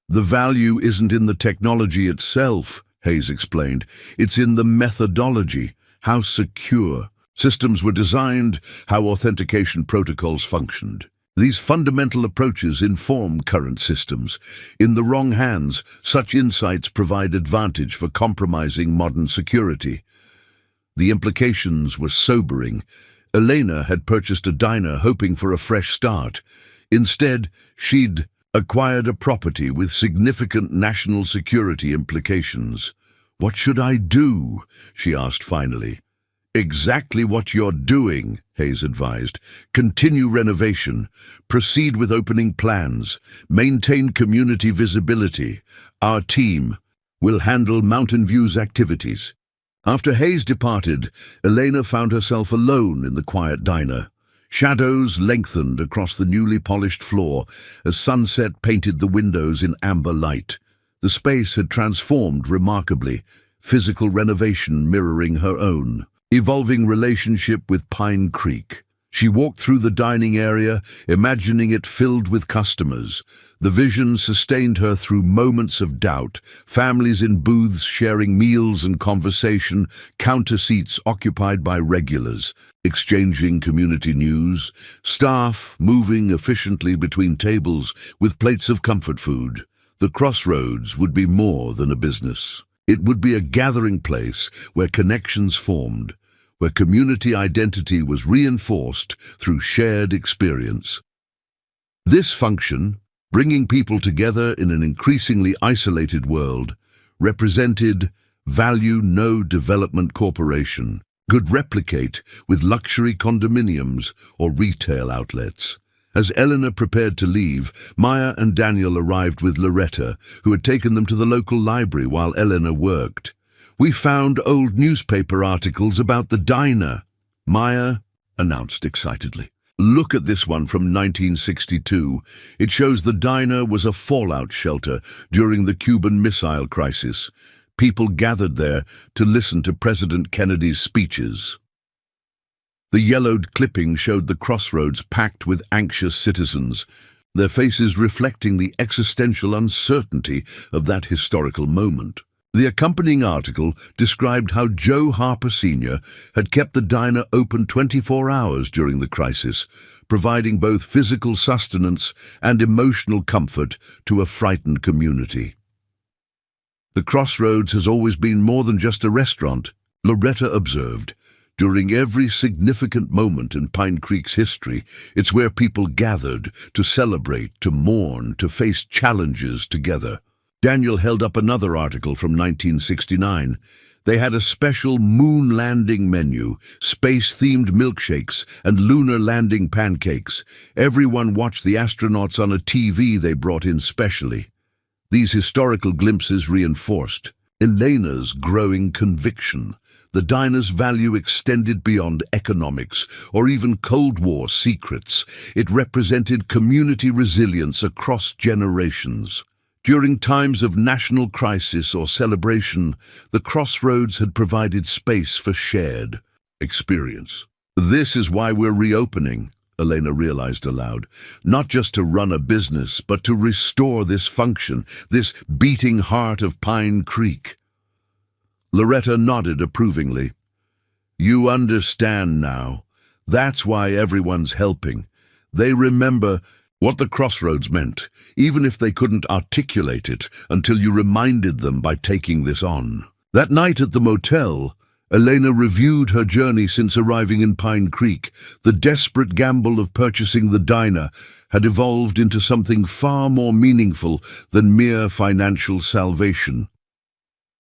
[SPEAKER 1] The value isn't in the technology itself, Hayes explained. It's in the methodology, how secure systems were designed, how authentication protocols functioned. These fundamental approaches inform current systems. In the wrong hands, such insights provide advantage for compromising modern security. The implications were sobering. Elena had purchased a diner hoping for a fresh start. Instead, she'd acquired a property with significant national security implications. "What should I do?" she asked finally. "Exactly what you're doing," Hayes advised. "Continue renovation, proceed with opening plans, maintain community visibility. Our team will handle Mountain View's activities." After Hayes departed, Elena found herself alone in the quiet diner. Shadows lengthened across the newly polished floor as sunset painted the windows in amber light. The space had transformed remarkably, physical renovation mirroring her own evolving relationship with Pine Creek. She walked through the dining area, imagining it filled with customers. The vision sustained her through moments of doubt, families in booths sharing meals and conversation, counter seats occupied by regulars, exchanging community news, staff moving efficiently between tables with plates of comfort food. The crossroads would be more than a business. It would be a gathering place where connections formed, where community identity was reinforced through shared experience. This function, bringing people together in an increasingly isolated world, represented value no development corporation could replicate with luxury condominiums or retail outlets. As Eleanor prepared to leave, Maya and Daniel arrived with Loretta, who had taken them to the local library while Eleanor worked. "We found old newspaper articles about the diner," Maya announced excitedly. Look at this one from 1962. It shows the diner was a fallout shelter during the Cuban Missile Crisis. People gathered there to listen to President Kennedy's speeches. The yellowed clipping showed the crossroads packed with anxious citizens, their faces reflecting the existential uncertainty of that historical moment. The accompanying article described how Joe Harper Sr. had kept the diner open 24 hours during the crisis, providing both physical sustenance and emotional comfort to a frightened community. The Crossroads has always been more than just a restaurant, Loretta observed. During every significant moment in Pine Creek's history, it's where people gathered to celebrate, to mourn, to face challenges together. Daniel held up another article from 1969. They had a special moon landing menu, space-themed milkshakes, and lunar landing pancakes. Everyone watched the astronauts on a TV they brought in specially. These historical glimpses reinforced Elena's growing conviction. The diner's value extended beyond economics or even Cold War secrets. It represented community resilience across generations. During times of national crisis or celebration, the Crossroads had provided space for shared experience. This is why we're reopening, Elena realized aloud, not just to run a business, but to restore this function, this beating heart of Pine Creek. Loretta nodded approvingly. You understand now. That's why everyone's helping. They remember what the Crossroads meant, even if they couldn't articulate it until you reminded them by taking this on. That night at the motel, Elena reviewed her journey since arriving in Pine Creek. The desperate gamble of purchasing the diner had evolved into something far more meaningful than mere financial salvation.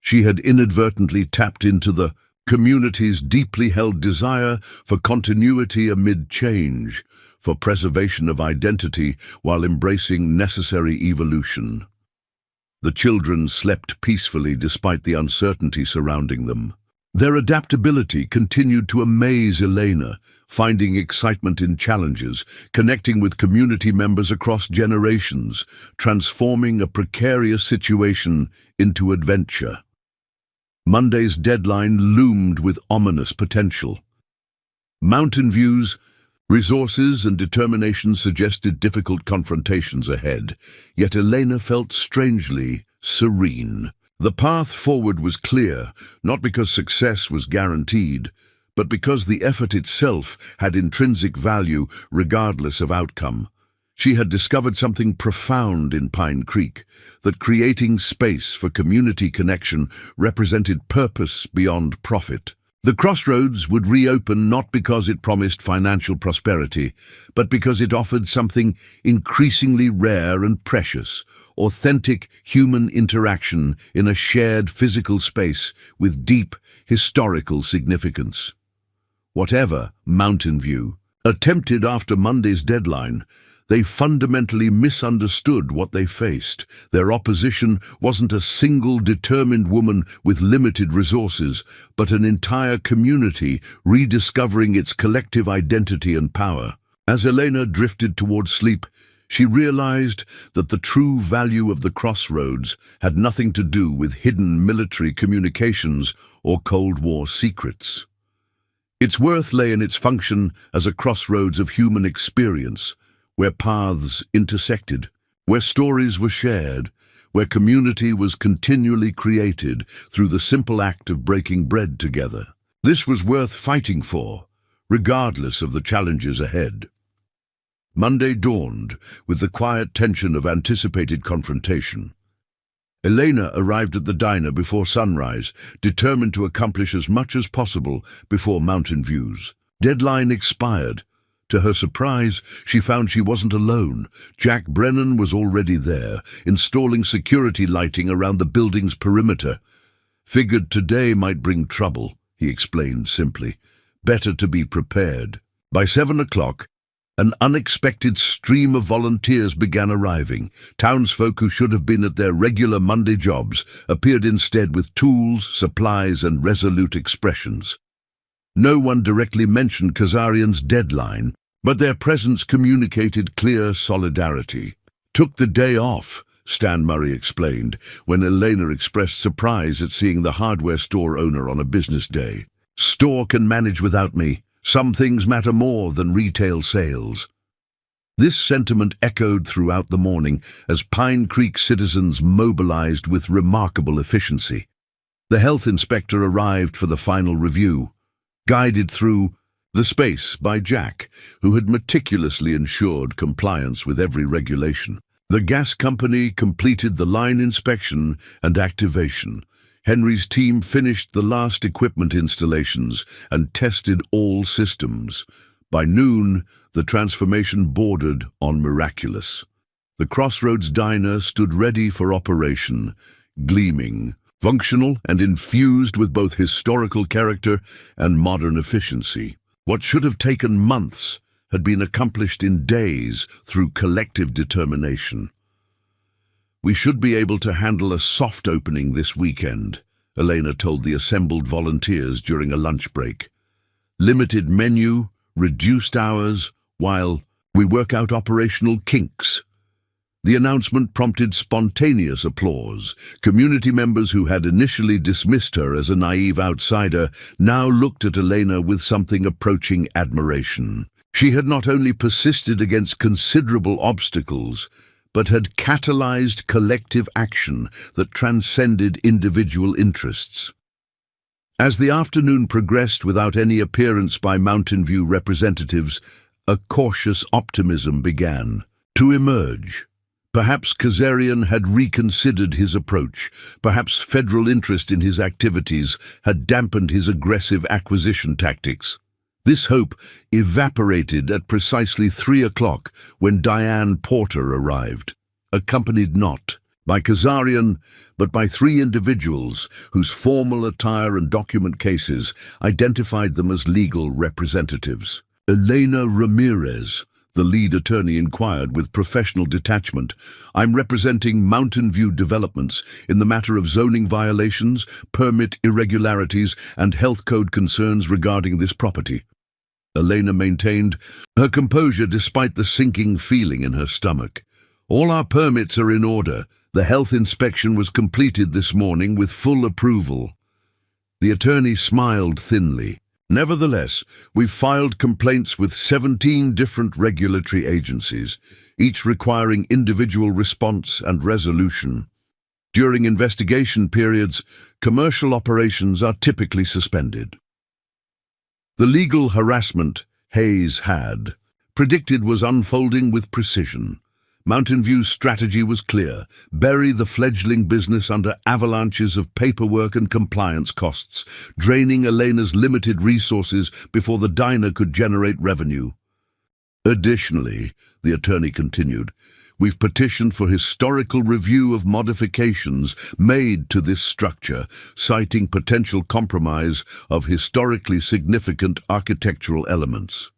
[SPEAKER 1] She had inadvertently tapped into the community's deeply held desire for continuity amid change, for preservation of identity while embracing necessary evolution. The children slept peacefully despite the uncertainty surrounding them. Their adaptability continued to amaze Elena, finding excitement in challenges, connecting with community members across generations, transforming a precarious situation into adventure. Monday's deadline loomed with ominous potential. Mountain views, resources and determination suggested difficult confrontations ahead, yet Elena felt strangely serene. The path forward was clear, not because success was guaranteed, but because the effort itself had intrinsic value regardless of outcome. She had discovered something profound in Pine Creek, that creating space for community connection represented purpose beyond profit. The Crossroads would reopen not because it promised financial prosperity, but because it offered something increasingly rare and precious, authentic human interaction in a shared physical space with deep historical significance. Whatever Mountain View attempted after Monday's deadline, they fundamentally misunderstood what they faced. Their opposition wasn't a single determined woman with limited resources, but an entire community rediscovering its collective identity and power. As Elena drifted toward sleep, she realized that the true value of the Crossroads had nothing to do with hidden military communications or Cold War secrets. Its worth lay in its function as a crossroads of human experience, where paths intersected, where stories were shared, where community was continually created through the simple act of breaking bread together. This was worth fighting for, regardless of the challenges ahead. Monday dawned with the quiet tension of anticipated confrontation. Elena arrived at the diner before sunrise, determined to accomplish as much as possible before Mountain Views. Deadline expired. To her surprise, she found she wasn't alone. Jack Brennan was already there, installing security lighting around the building's perimeter. Figured today might bring trouble, he explained simply. Better to be prepared. By 7 o'clock, an unexpected stream of volunteers began arriving. Townsfolk who should have been at their regular Monday jobs appeared instead with tools, supplies, and resolute expressions. No one directly mentioned Kazarian's deadline, but their presence communicated clear solidarity. "Took the day off," Stan Murray explained, when Elena expressed surprise at seeing the hardware store owner on a business day. "Store can manage without me. Some things matter more than retail sales." This sentiment echoed throughout the morning as Pine Creek citizens mobilized with remarkable efficiency. The health inspector arrived for the final review, guided through the space by Jack, who had meticulously ensured compliance with every regulation. The gas company completed the line inspection and activation. Henry's team finished the last equipment installations and tested all systems. By noon, the transformation bordered on miraculous. The Crossroads Diner stood ready for operation, gleaming, functional and infused with both historical character and modern efficiency. What should have taken months had been accomplished in days through collective determination. "We should be able to handle a soft opening this weekend," Elena told the assembled volunteers during a lunch break. "Limited menu, reduced hours, while we work out operational kinks." The announcement prompted spontaneous applause. Community members who had initially dismissed her as a naive outsider now looked at Elena with something approaching admiration. She had not only persisted against considerable obstacles, but had catalyzed collective action that transcended individual interests. As the afternoon progressed without any appearance by Mountain View representatives, a cautious optimism began to emerge. Perhaps Kazarian had reconsidered his approach. Perhaps federal interest in his activities had dampened his aggressive acquisition tactics. This hope evaporated at precisely 3 o'clock when Diane Porter arrived, accompanied not by Kazarian, but by 3 individuals whose formal attire and document cases identified them as legal representatives. Elena Ramirez, the lead attorney, inquired with professional detachment. "I'm representing Mountain View Developments in the matter of zoning violations, permit irregularities, and health code concerns regarding this property." Elena maintained her composure despite the sinking feeling in her stomach. "All our permits are in order. The health inspection was completed this morning with full approval." The attorney smiled thinly. "Nevertheless, we've filed complaints with 17 different regulatory agencies, each requiring individual response and resolution. During investigation periods, commercial operations are typically suspended." The legal harassment Hayes had predicted was unfolding with precision. Mountain View's strategy was clear: bury the fledgling business under avalanches of paperwork and compliance costs, draining Elena's limited resources before the diner could generate revenue. "Additionally," the attorney continued, "we've petitioned for historical review of modifications made to this structure, citing potential compromise of historically significant architectural elements."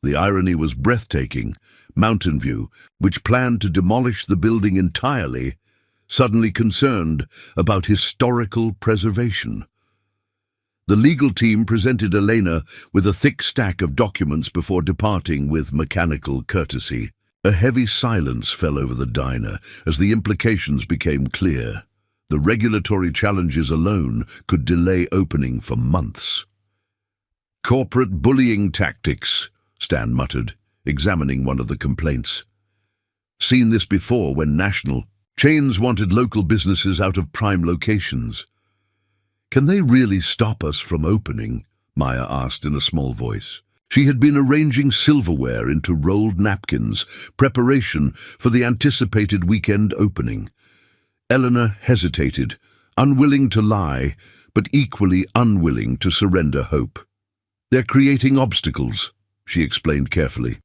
[SPEAKER 1] The irony was breathtaking. Mountain View, which planned to demolish the building entirely, suddenly concerned about historical preservation. The legal team presented Elena with a thick stack of documents before departing with mechanical courtesy. A heavy silence fell over the diner as the implications became clear. The regulatory challenges alone could delay opening for months. "Corporate bullying tactics," Stan muttered, examining one of the complaints. "Seen this before when national chains wanted local businesses out of prime locations." "Can they really stop us from opening?" Maya asked in a small voice. She had been arranging silverware into rolled napkins, preparation for the anticipated weekend opening. Eleanor hesitated, unwilling to lie, but equally unwilling to surrender hope. "They're creating obstacles," she explained carefully.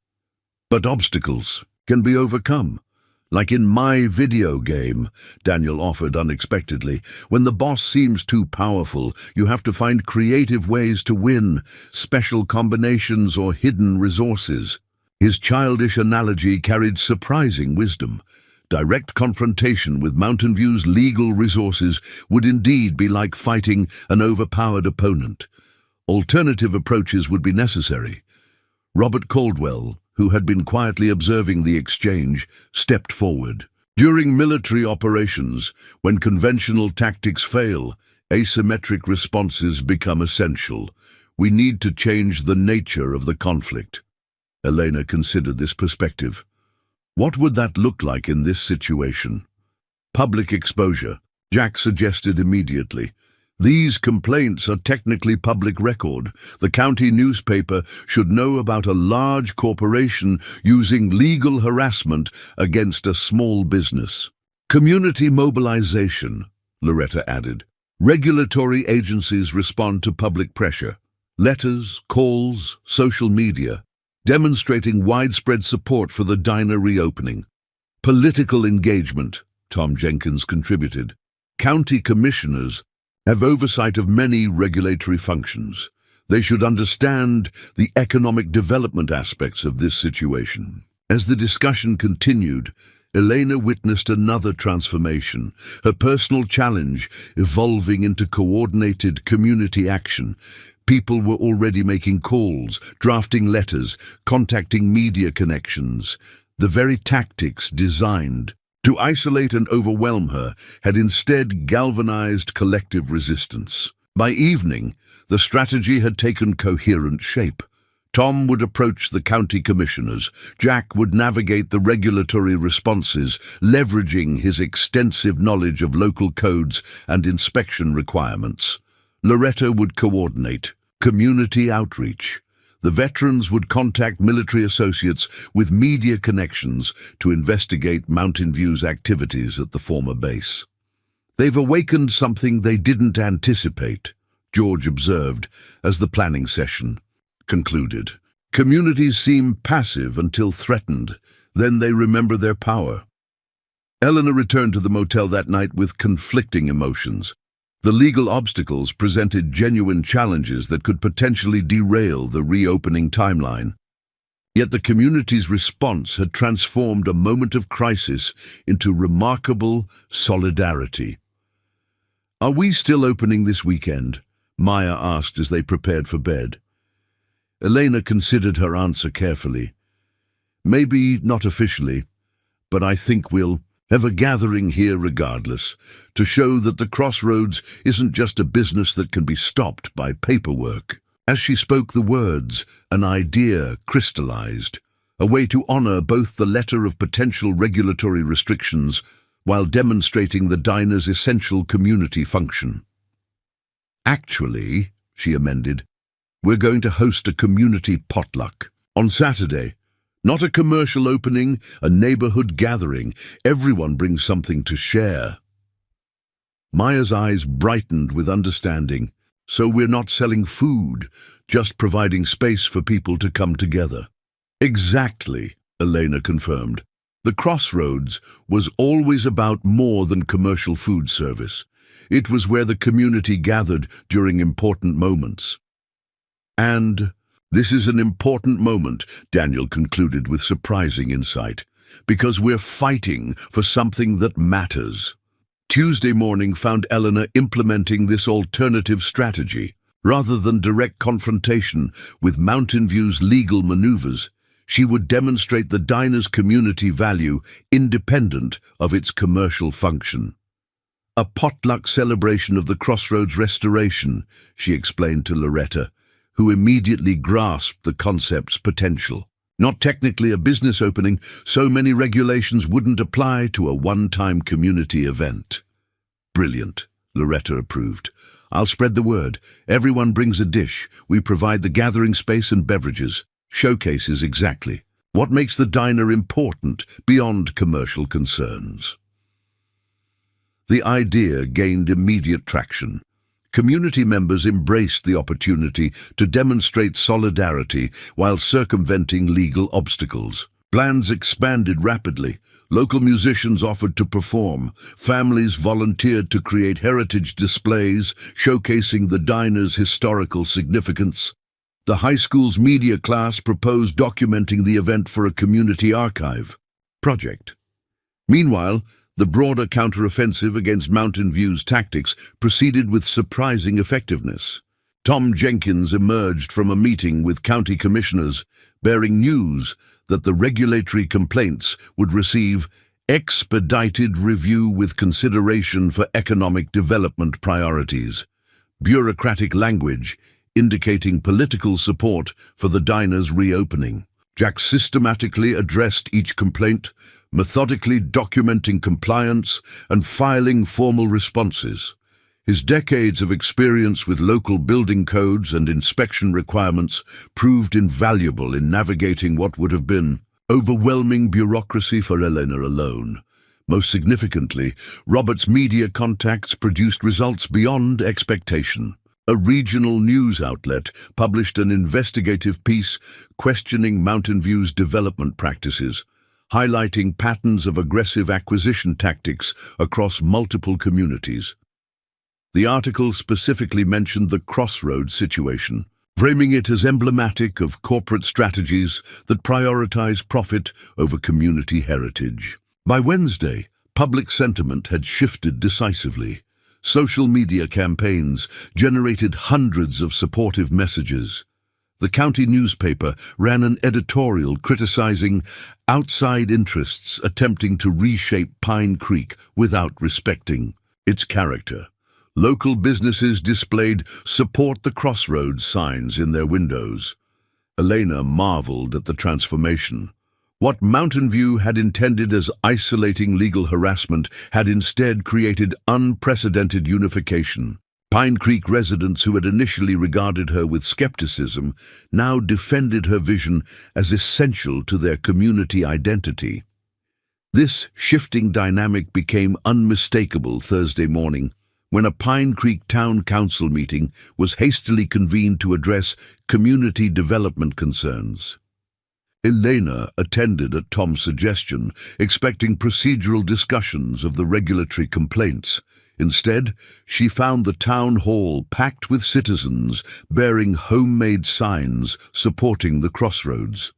[SPEAKER 1] "But obstacles can be overcome. Like in my video game," Daniel offered unexpectedly. "When the boss seems too powerful, you have to find creative ways to win, special combinations or hidden resources." His childish analogy carried surprising wisdom. Direct confrontation with Mountain View's legal resources would indeed be like fighting an overpowered opponent. Alternative approaches would be necessary. Robert Caldwell, who had been quietly observing the exchange, stepped forward. During military operations, when conventional tactics fail, asymmetric responses become essential. We need to change the nature of the conflict. Elena considered this perspective. What would that look like in this situation? Public exposure, Jack suggested immediately. These complaints are technically public record. The county newspaper should know about a large corporation using legal harassment against a small business. Community mobilization, Loretta added. Regulatory agencies respond to public pressure. Letters, calls, social media, demonstrating widespread support for the diner reopening. Political engagement, Tom Jenkins contributed. County commissioners have oversight of many regulatory functions. They should understand the economic development aspects of this situation. As the discussion continued, Elena witnessed another transformation, her personal challenge evolving into coordinated community action. People were already making calls, drafting letters, contacting media connections. The very tactics designed to isolate and overwhelm her had instead galvanized collective resistance. By evening, the strategy had taken coherent shape. Tom would approach the county commissioners. Jack would navigate the regulatory responses, leveraging his extensive knowledge of local codes and inspection requirements. Loretta would coordinate community outreach. The veterans would contact military associates with media connections to investigate Mountain View's activities at the former base. They've awakened something they didn't anticipate, George observed as the planning session concluded. Communities seem passive until threatened, then they remember their power. Eleanor returned to the motel that night with conflicting emotions. The legal obstacles presented genuine challenges that could potentially derail the reopening timeline. Yet the community's response had transformed a moment of crisis into remarkable solidarity. "Are we still opening this weekend?" Maya asked as they prepared for bed. Elena considered her answer carefully. "Maybe not officially, but I think we'll have a gathering here regardless, to show that the Crossroads isn't just a business that can be stopped by paperwork." As she spoke the words, an idea crystallized, a way to honor both the letter of potential regulatory restrictions while demonstrating the diner's essential community function. "Actually," she amended, "we're going to host a community potluck on Saturday. Not a commercial opening, a neighborhood gathering. Everyone brings something to share." Maya's eyes brightened with understanding. "So we're not selling food, just providing space for people to come together." "Exactly," Elena confirmed. "The Crossroads was always about more than commercial food service. It was where the community gathered during important moments." "And this is an important moment," Daniel concluded with surprising insight, "because we're fighting for something that matters." Tuesday morning found Eleanor implementing this alternative strategy. Rather than direct confrontation with Mountain View's legal maneuvers, she would demonstrate the diner's community value independent of its commercial function. "A potluck celebration of the Crossroads restoration," she explained to Loretta, who immediately grasped the concept's potential. Not technically a business opening, so many regulations wouldn't apply to a one-time community event. "Brilliant," Loretta approved. "I'll spread the word. Everyone brings a dish. We provide the gathering space and beverages. Showcases exactly what makes the diner important beyond commercial concerns." The idea gained immediate traction. Community members embraced the opportunity to demonstrate solidarity while circumventing legal obstacles. Plans expanded rapidly. Local musicians offered to perform. Families volunteered to create heritage displays, showcasing the diner's historical significance. The high school's media class proposed documenting the event for a community archive project. Meanwhile, the broader counteroffensive against Mountain View's tactics proceeded with surprising effectiveness. Tom Jenkins emerged from a meeting with county commissioners, bearing news that the regulatory complaints would receive expedited review with consideration for economic development priorities. Bureaucratic language indicating political support for the diner's reopening. Jack systematically addressed each complaint, methodically documenting compliance and filing formal responses. His decades of experience with local building codes and inspection requirements proved invaluable in navigating what would have been overwhelming bureaucracy for Elena alone. Most significantly, Robert's media contacts produced results beyond expectation. A regional news outlet published an investigative piece questioning Mountain View's development practices, highlighting patterns of aggressive acquisition tactics across multiple communities. The article specifically mentioned the Crossroads situation, framing it as emblematic of corporate strategies that prioritize profit over community heritage. By Wednesday, public sentiment had shifted decisively. Social media campaigns generated hundreds of supportive messages. The county newspaper ran an editorial criticizing outside interests attempting to reshape Pine Creek without respecting its character. Local businesses displayed "Support the Crossroads" signs in their windows. Elena marveled at the transformation. What Mountain View had intended as isolating legal harassment had instead created unprecedented unification. Pine Creek residents who had initially regarded her with skepticism now defended her vision as essential to their community identity. This shifting dynamic became unmistakable Thursday morning, when a Pine Creek Town Council meeting was hastily convened to address community development concerns. Elena attended at Tom's suggestion, expecting procedural discussions of the regulatory complaints. Instead, she found the town hall packed with citizens bearing homemade signs supporting the Crossroads.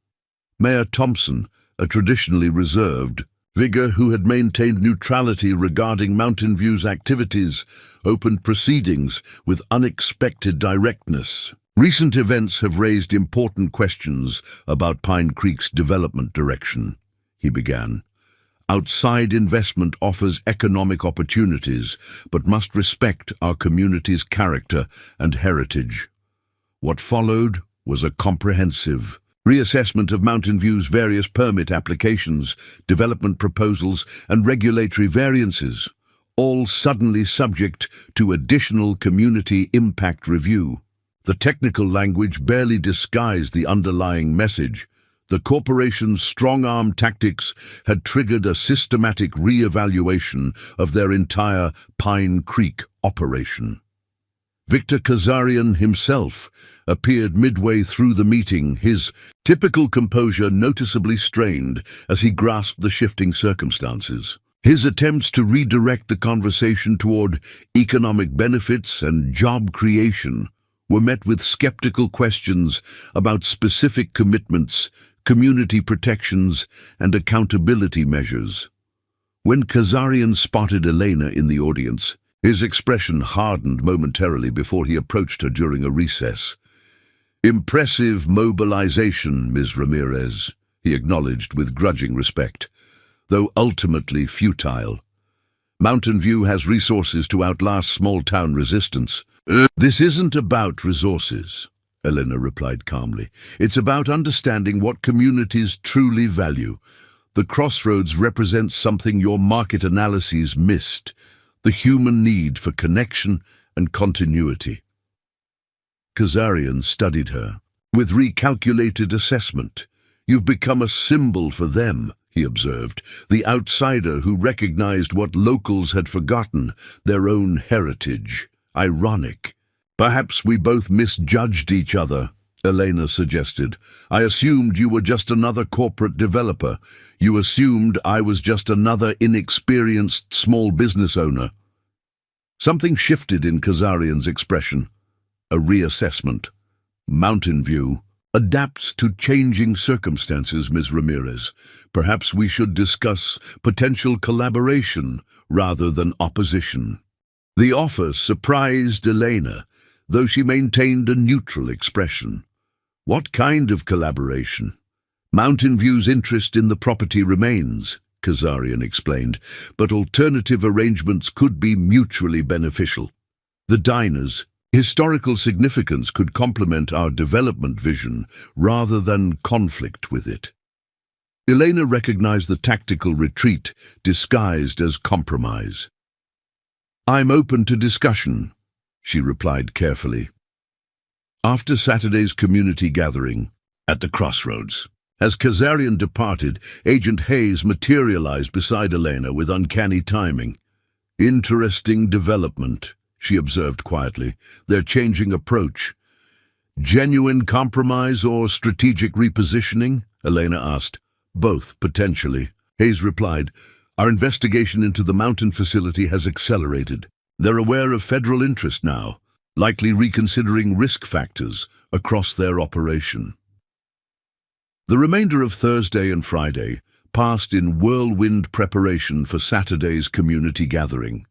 [SPEAKER 1] Mayor Thompson, a traditionally reserved figure who had maintained neutrality regarding Mountain View's activities, opened proceedings with unexpected directness. Recent events have raised important questions about Pine Creek's development direction, he began. Outside investment offers economic opportunities, but must respect our community's character and heritage. What followed was a comprehensive reassessment of Mountain View's various permit applications, development proposals, and regulatory variances, all suddenly subject to additional community impact review. The technical language barely disguised the underlying message. The corporation's strong-arm tactics had triggered a systematic re-evaluation of their entire Pine Creek operation. Victor Kazarian himself appeared midway through the meeting, his typical composure noticeably strained as he grasped the shifting circumstances. His attempts to redirect the conversation toward economic benefits and job creation were met with skeptical questions about specific commitments, community protections, and accountability measures. When Kazarian spotted Elena in the audience, his expression hardened momentarily before he approached her during a recess. "Impressive mobilization, Ms. Ramirez," he acknowledged with grudging respect, though ultimately futile. Mountain View has resources to outlast small-town resistance. "This isn't about resources," Elena replied calmly. "It's about understanding what communities truly value. The Crossroads represents something your market analyses missed: the human need for connection and continuity." Kazarian studied her with recalculated assessment. "You've become a symbol for them," he observed, "the outsider who recognized what locals had forgotten, their own heritage. Ironic." "Perhaps we both misjudged each other," Elena suggested. "I assumed you were just another corporate developer. You assumed I was just another inexperienced small business owner." Something shifted in Kazarian's expression. A reassessment. "Mountain View adapts to changing circumstances, Ms. Ramirez. Perhaps we should discuss potential collaboration rather than opposition." The offer surprised Elena. though she maintained a neutral expression. What kind of collaboration? Mountain View's interest in the property remains, Kazarian explained, but alternative arrangements could be mutually beneficial. The diner's historical significance could complement our development vision rather than conflict with it. Elena recognized the tactical retreat disguised as compromise. "I'm open to discussion," she replied carefully. After Saturday's community gathering at the crossroads, as Kazarian departed, Agent Hayes materialized beside Elena with uncanny timing. "Interesting development," she observed quietly. "They're changing approach." "Genuine compromise or strategic repositioning?" Elena asked. "Both, potentially," Hayes replied. "Our investigation into the mountain facility has accelerated. They're aware of federal interest now, likely reconsidering risk factors across their operation." The remainder of Thursday and Friday passed in whirlwind preparation for Saturday's community gathering.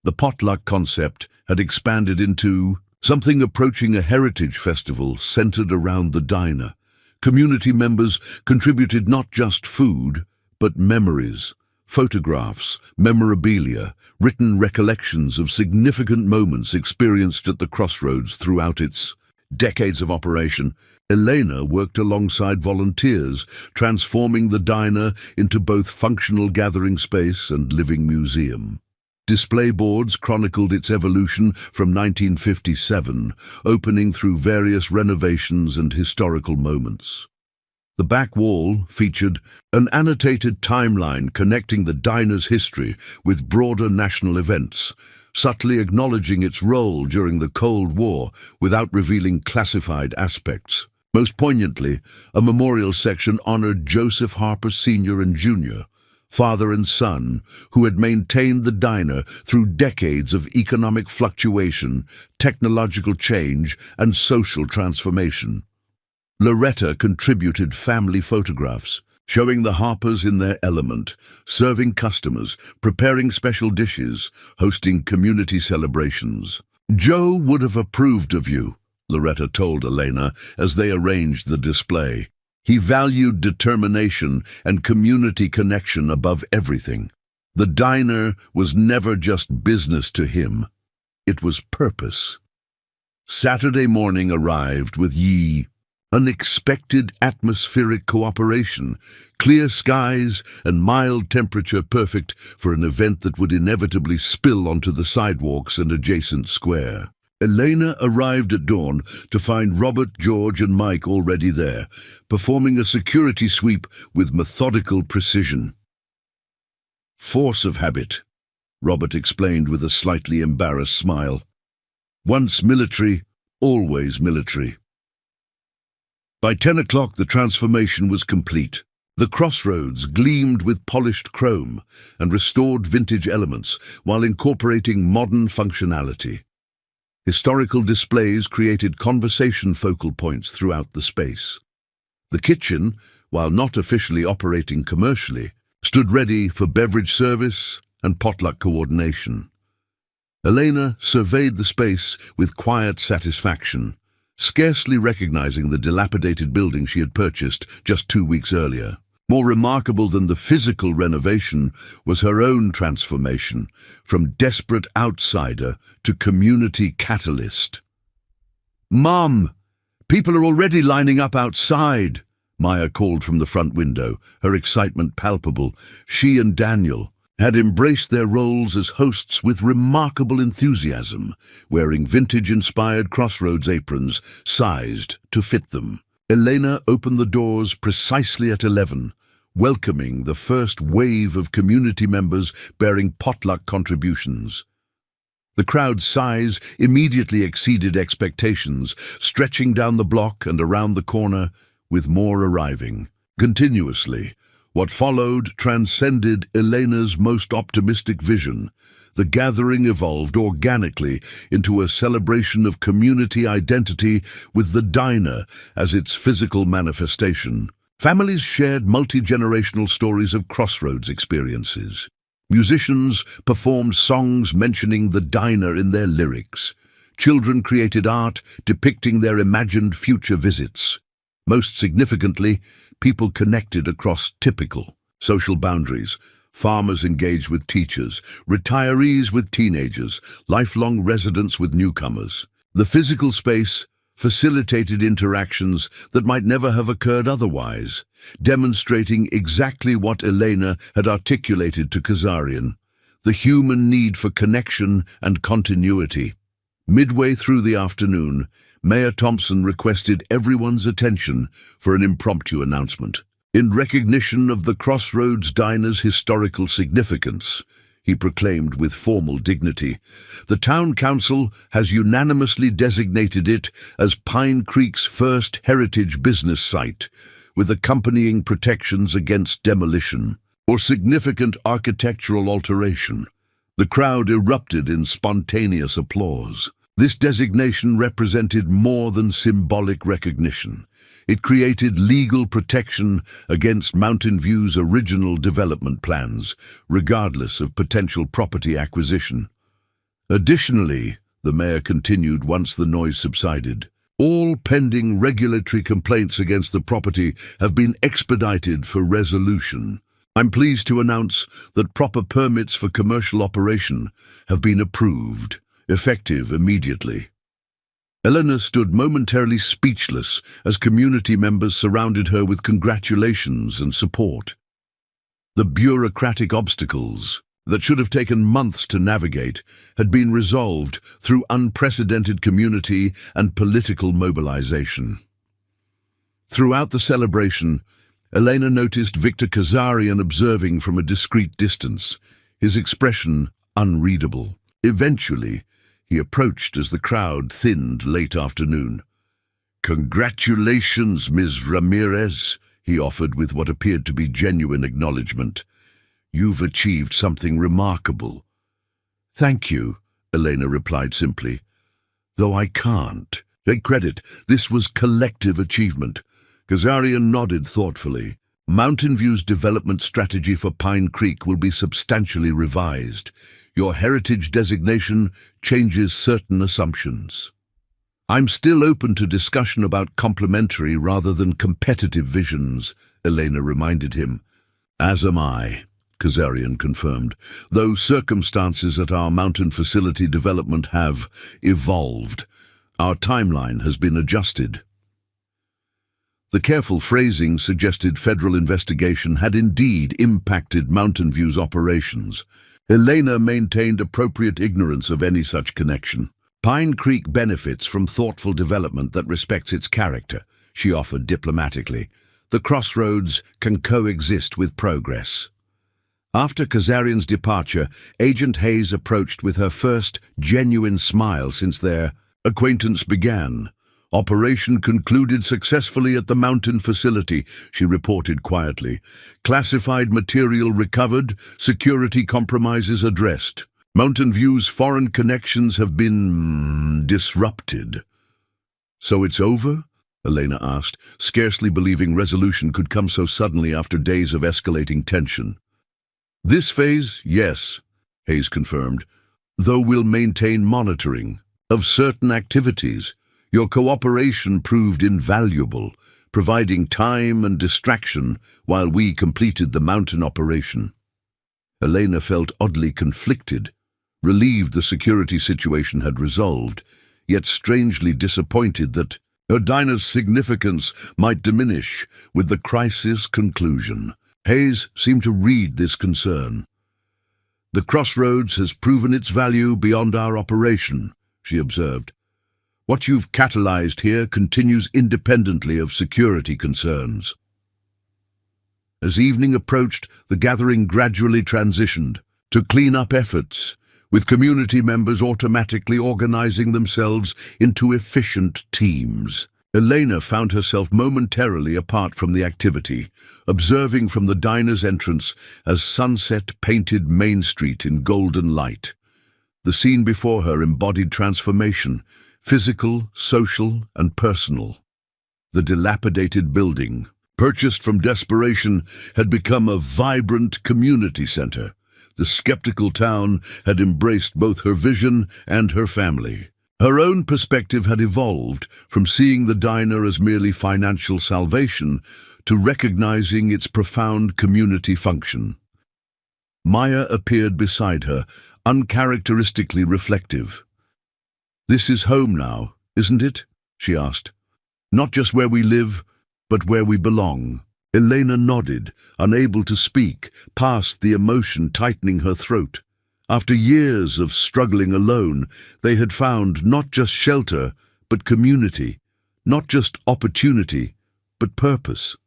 [SPEAKER 1] The potluck concept had expanded into something approaching a heritage festival centered around the diner. Community members contributed not just food, but memories, photographs, memorabilia, written recollections of significant moments experienced at the crossroads throughout its decades of operation. Elena worked alongside volunteers, transforming the diner into both functional gathering space and living museum. Display boards chronicled its evolution from 1957, opening through various renovations and historical moments. The back wall featured an annotated timeline connecting the diner's history with broader national events, subtly acknowledging its role during the Cold War without revealing classified aspects. Most poignantly, a memorial section honored Joseph Harper Sr. and Jr., father and son, who had maintained the diner through decades of economic fluctuation, technological change, and social transformation. Loretta contributed family photographs, showing the Harpers in their element, serving customers, preparing special dishes, hosting community celebrations. "Joe would have approved of you," Loretta told Elena as they arranged the display. "He valued determination and community connection above everything. The diner was never just business to him. It was purpose." Saturday morning arrived with unexpected atmospheric cooperation, clear skies and mild temperature perfect for an event that would inevitably spill onto the sidewalks and adjacent square. Elena arrived at dawn to find Robert, George, and Mike already there, performing a security sweep with methodical precision. "Force of habit," Robert explained with a slightly embarrassed smile. "Once military, always military." By 10 o'clock, the transformation was complete. The crossroads gleamed with polished chrome and restored vintage elements while incorporating modern functionality. Historical displays created conversation focal points throughout the space. The kitchen, while not officially operating commercially, stood ready for beverage service and potluck coordination. Elena surveyed the space with quiet satisfaction, scarcely recognizing the dilapidated building she had purchased just 2 weeks earlier. More remarkable than the physical renovation was her own transformation, from desperate outsider to community catalyst. "Mom, people are already lining up outside," Maya called from the front window, her excitement palpable. She and Daniel had embraced their roles as hosts with remarkable enthusiasm, wearing vintage-inspired crossroads aprons sized to fit them. Elena opened the doors precisely at 11, welcoming the first wave of community members bearing potluck contributions. The crowd's size immediately exceeded expectations, stretching down the block and around the corner, with more arriving. Continuously, what followed transcended Elena's most optimistic vision. The gathering evolved organically into a celebration of community identity with the diner as its physical manifestation. Families shared multi-generational stories of crossroads experiences. Musicians performed songs mentioning the diner in their lyrics. Children created art depicting their imagined future visits. Most significantly, people connected across typical social boundaries. Farmers engaged with teachers, retirees with teenagers, lifelong residents with newcomers. The physical space facilitated interactions that might never have occurred otherwise, demonstrating exactly what Elena had articulated to Kazarian: the human need for connection and continuity. Midway through the afternoon, Mayor Thompson requested everyone's attention for an impromptu announcement. In recognition of the Crossroads Diner's historical significance, he proclaimed with formal dignity, the Town Council has unanimously designated it as Pine Creek's first heritage business site, with accompanying protections against demolition or significant architectural alteration. The crowd erupted in spontaneous applause. This designation represented more than symbolic recognition. It created legal protection against Mountain View's original development plans, regardless of potential property acquisition. Additionally, the mayor continued once the noise subsided, all pending regulatory complaints against the property have been expedited for resolution. I'm pleased to announce that proper permits for commercial operation have been approved, effective immediately. Elena stood momentarily speechless as community members surrounded her with congratulations and support. The bureaucratic obstacles that should have taken months to navigate had been resolved through unprecedented community and political mobilization. Throughout the celebration, Elena noticed Victor Kazarian observing from a discreet distance, his expression unreadable. Eventually, he approached as the crowd thinned late afternoon. "Congratulations, Ms. Ramirez," he offered with what appeared to be genuine acknowledgement. "You've achieved something remarkable." "Thank you," Elena replied simply. "Though I can't take credit. This was collective achievement." Kazarian nodded thoughtfully. "Mountain View's development strategy for Pine Creek will be substantially revised. Your heritage designation changes certain assumptions. I'm still open to discussion about complementary rather than competitive visions," Elena reminded him. "As am I," Kazarian confirmed, "though circumstances at our mountain facility development have evolved. Our timeline has been adjusted." The careful phrasing suggested federal investigation had indeed impacted Mountain View's operations. Elena maintained appropriate ignorance of any such connection. "Pine Creek benefits from thoughtful development that respects its character," she offered diplomatically. "The crossroads can coexist with progress." After Kazarian's departure, Agent Hayes approached with her first genuine smile since their acquaintance began. "Operation concluded successfully at the mountain facility," she reported quietly. "Classified material recovered, security compromises addressed. Mountain View's foreign connections have been disrupted." "So it's over?" Elena asked, scarcely believing resolution could come so suddenly after days of escalating tension. "This phase, yes," Hayes confirmed, "though we'll maintain monitoring of certain activities. Your cooperation proved invaluable, providing time and distraction while we completed the mountain operation." Elena felt oddly conflicted, relieved the security situation had resolved, yet strangely disappointed that her diner's significance might diminish with the crisis conclusion. Hayes seemed to read this concern. "The crossroads has proven its value beyond our operation," she observed. "What you've catalyzed here continues independently of security concerns." As evening approached, the gathering gradually transitioned to clean-up efforts, with community members automatically organizing themselves into efficient teams. Elena found herself momentarily apart from the activity, observing from the diner's entrance as sunset painted Main Street in golden light. The scene before her embodied transformation, physical, social, and personal. The dilapidated building, purchased from desperation, had become a vibrant community center. The skeptical town had embraced both her vision and her family. Her own perspective had evolved from seeing the diner as merely financial salvation to recognizing its profound community function. Maya appeared beside her, uncharacteristically reflective. "This is home now, isn't it?" she asked. "Not just where we live, but where we belong." Elena nodded, unable to speak, past the emotion tightening her throat. After years of struggling alone, they had found not just shelter, but community, not just opportunity, but purpose.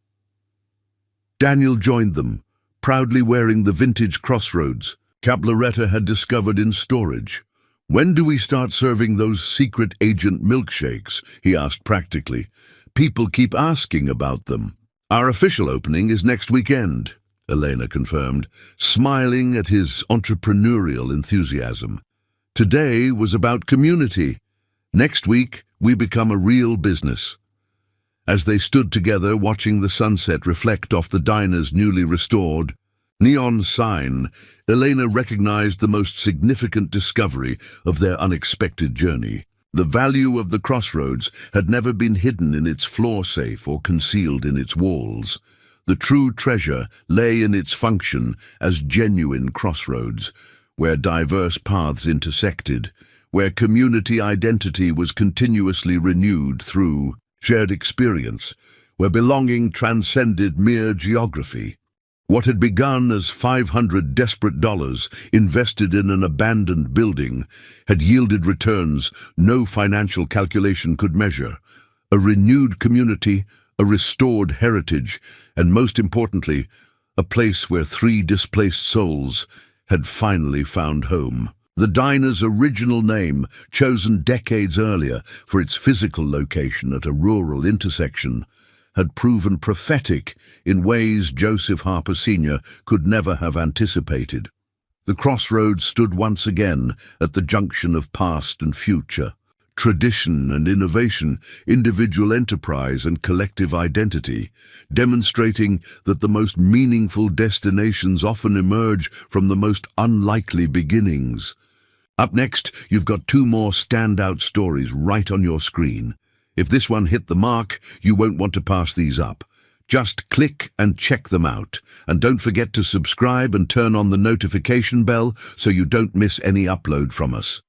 [SPEAKER 1] Daniel joined them, proudly wearing the vintage Crossroads Cabloretta had discovered in storage. "When do we start serving those secret agent milkshakes?" he asked practically. "People keep asking about them." "Our official opening is next weekend," Elena confirmed, smiling at his entrepreneurial enthusiasm. "Today was about community. Next week, we become a real business." As they stood together watching the sunset reflect off the diner's newly restored neon sign, Elena recognized the most significant discovery of their unexpected journey. The value of the Crossroads had never been hidden in its floor safe or concealed in its walls. The true treasure lay in its function as genuine crossroads, where diverse paths intersected, where community identity was continuously renewed through shared experience, where belonging transcended mere geography. What had begun as $500 desperate dollars invested in an abandoned building had yielded returns no financial calculation could measure. A renewed community, a restored heritage, and most importantly, a place where 3 displaced souls had finally found home. The diner's original name, chosen decades earlier for its physical location at a rural intersection, had proven prophetic in ways Joseph Harper Sr. could never have anticipated. The Crossroads stood once again at the junction of past and future, tradition and innovation, individual enterprise and collective identity, demonstrating that the most meaningful destinations often emerge from the most unlikely beginnings. Up next, you've got 2 more standout stories right on your screen. If this one hit the mark, you won't want to pass these up. Just click and check them out. And don't forget to subscribe and turn on the notification bell so you don't miss any upload from us.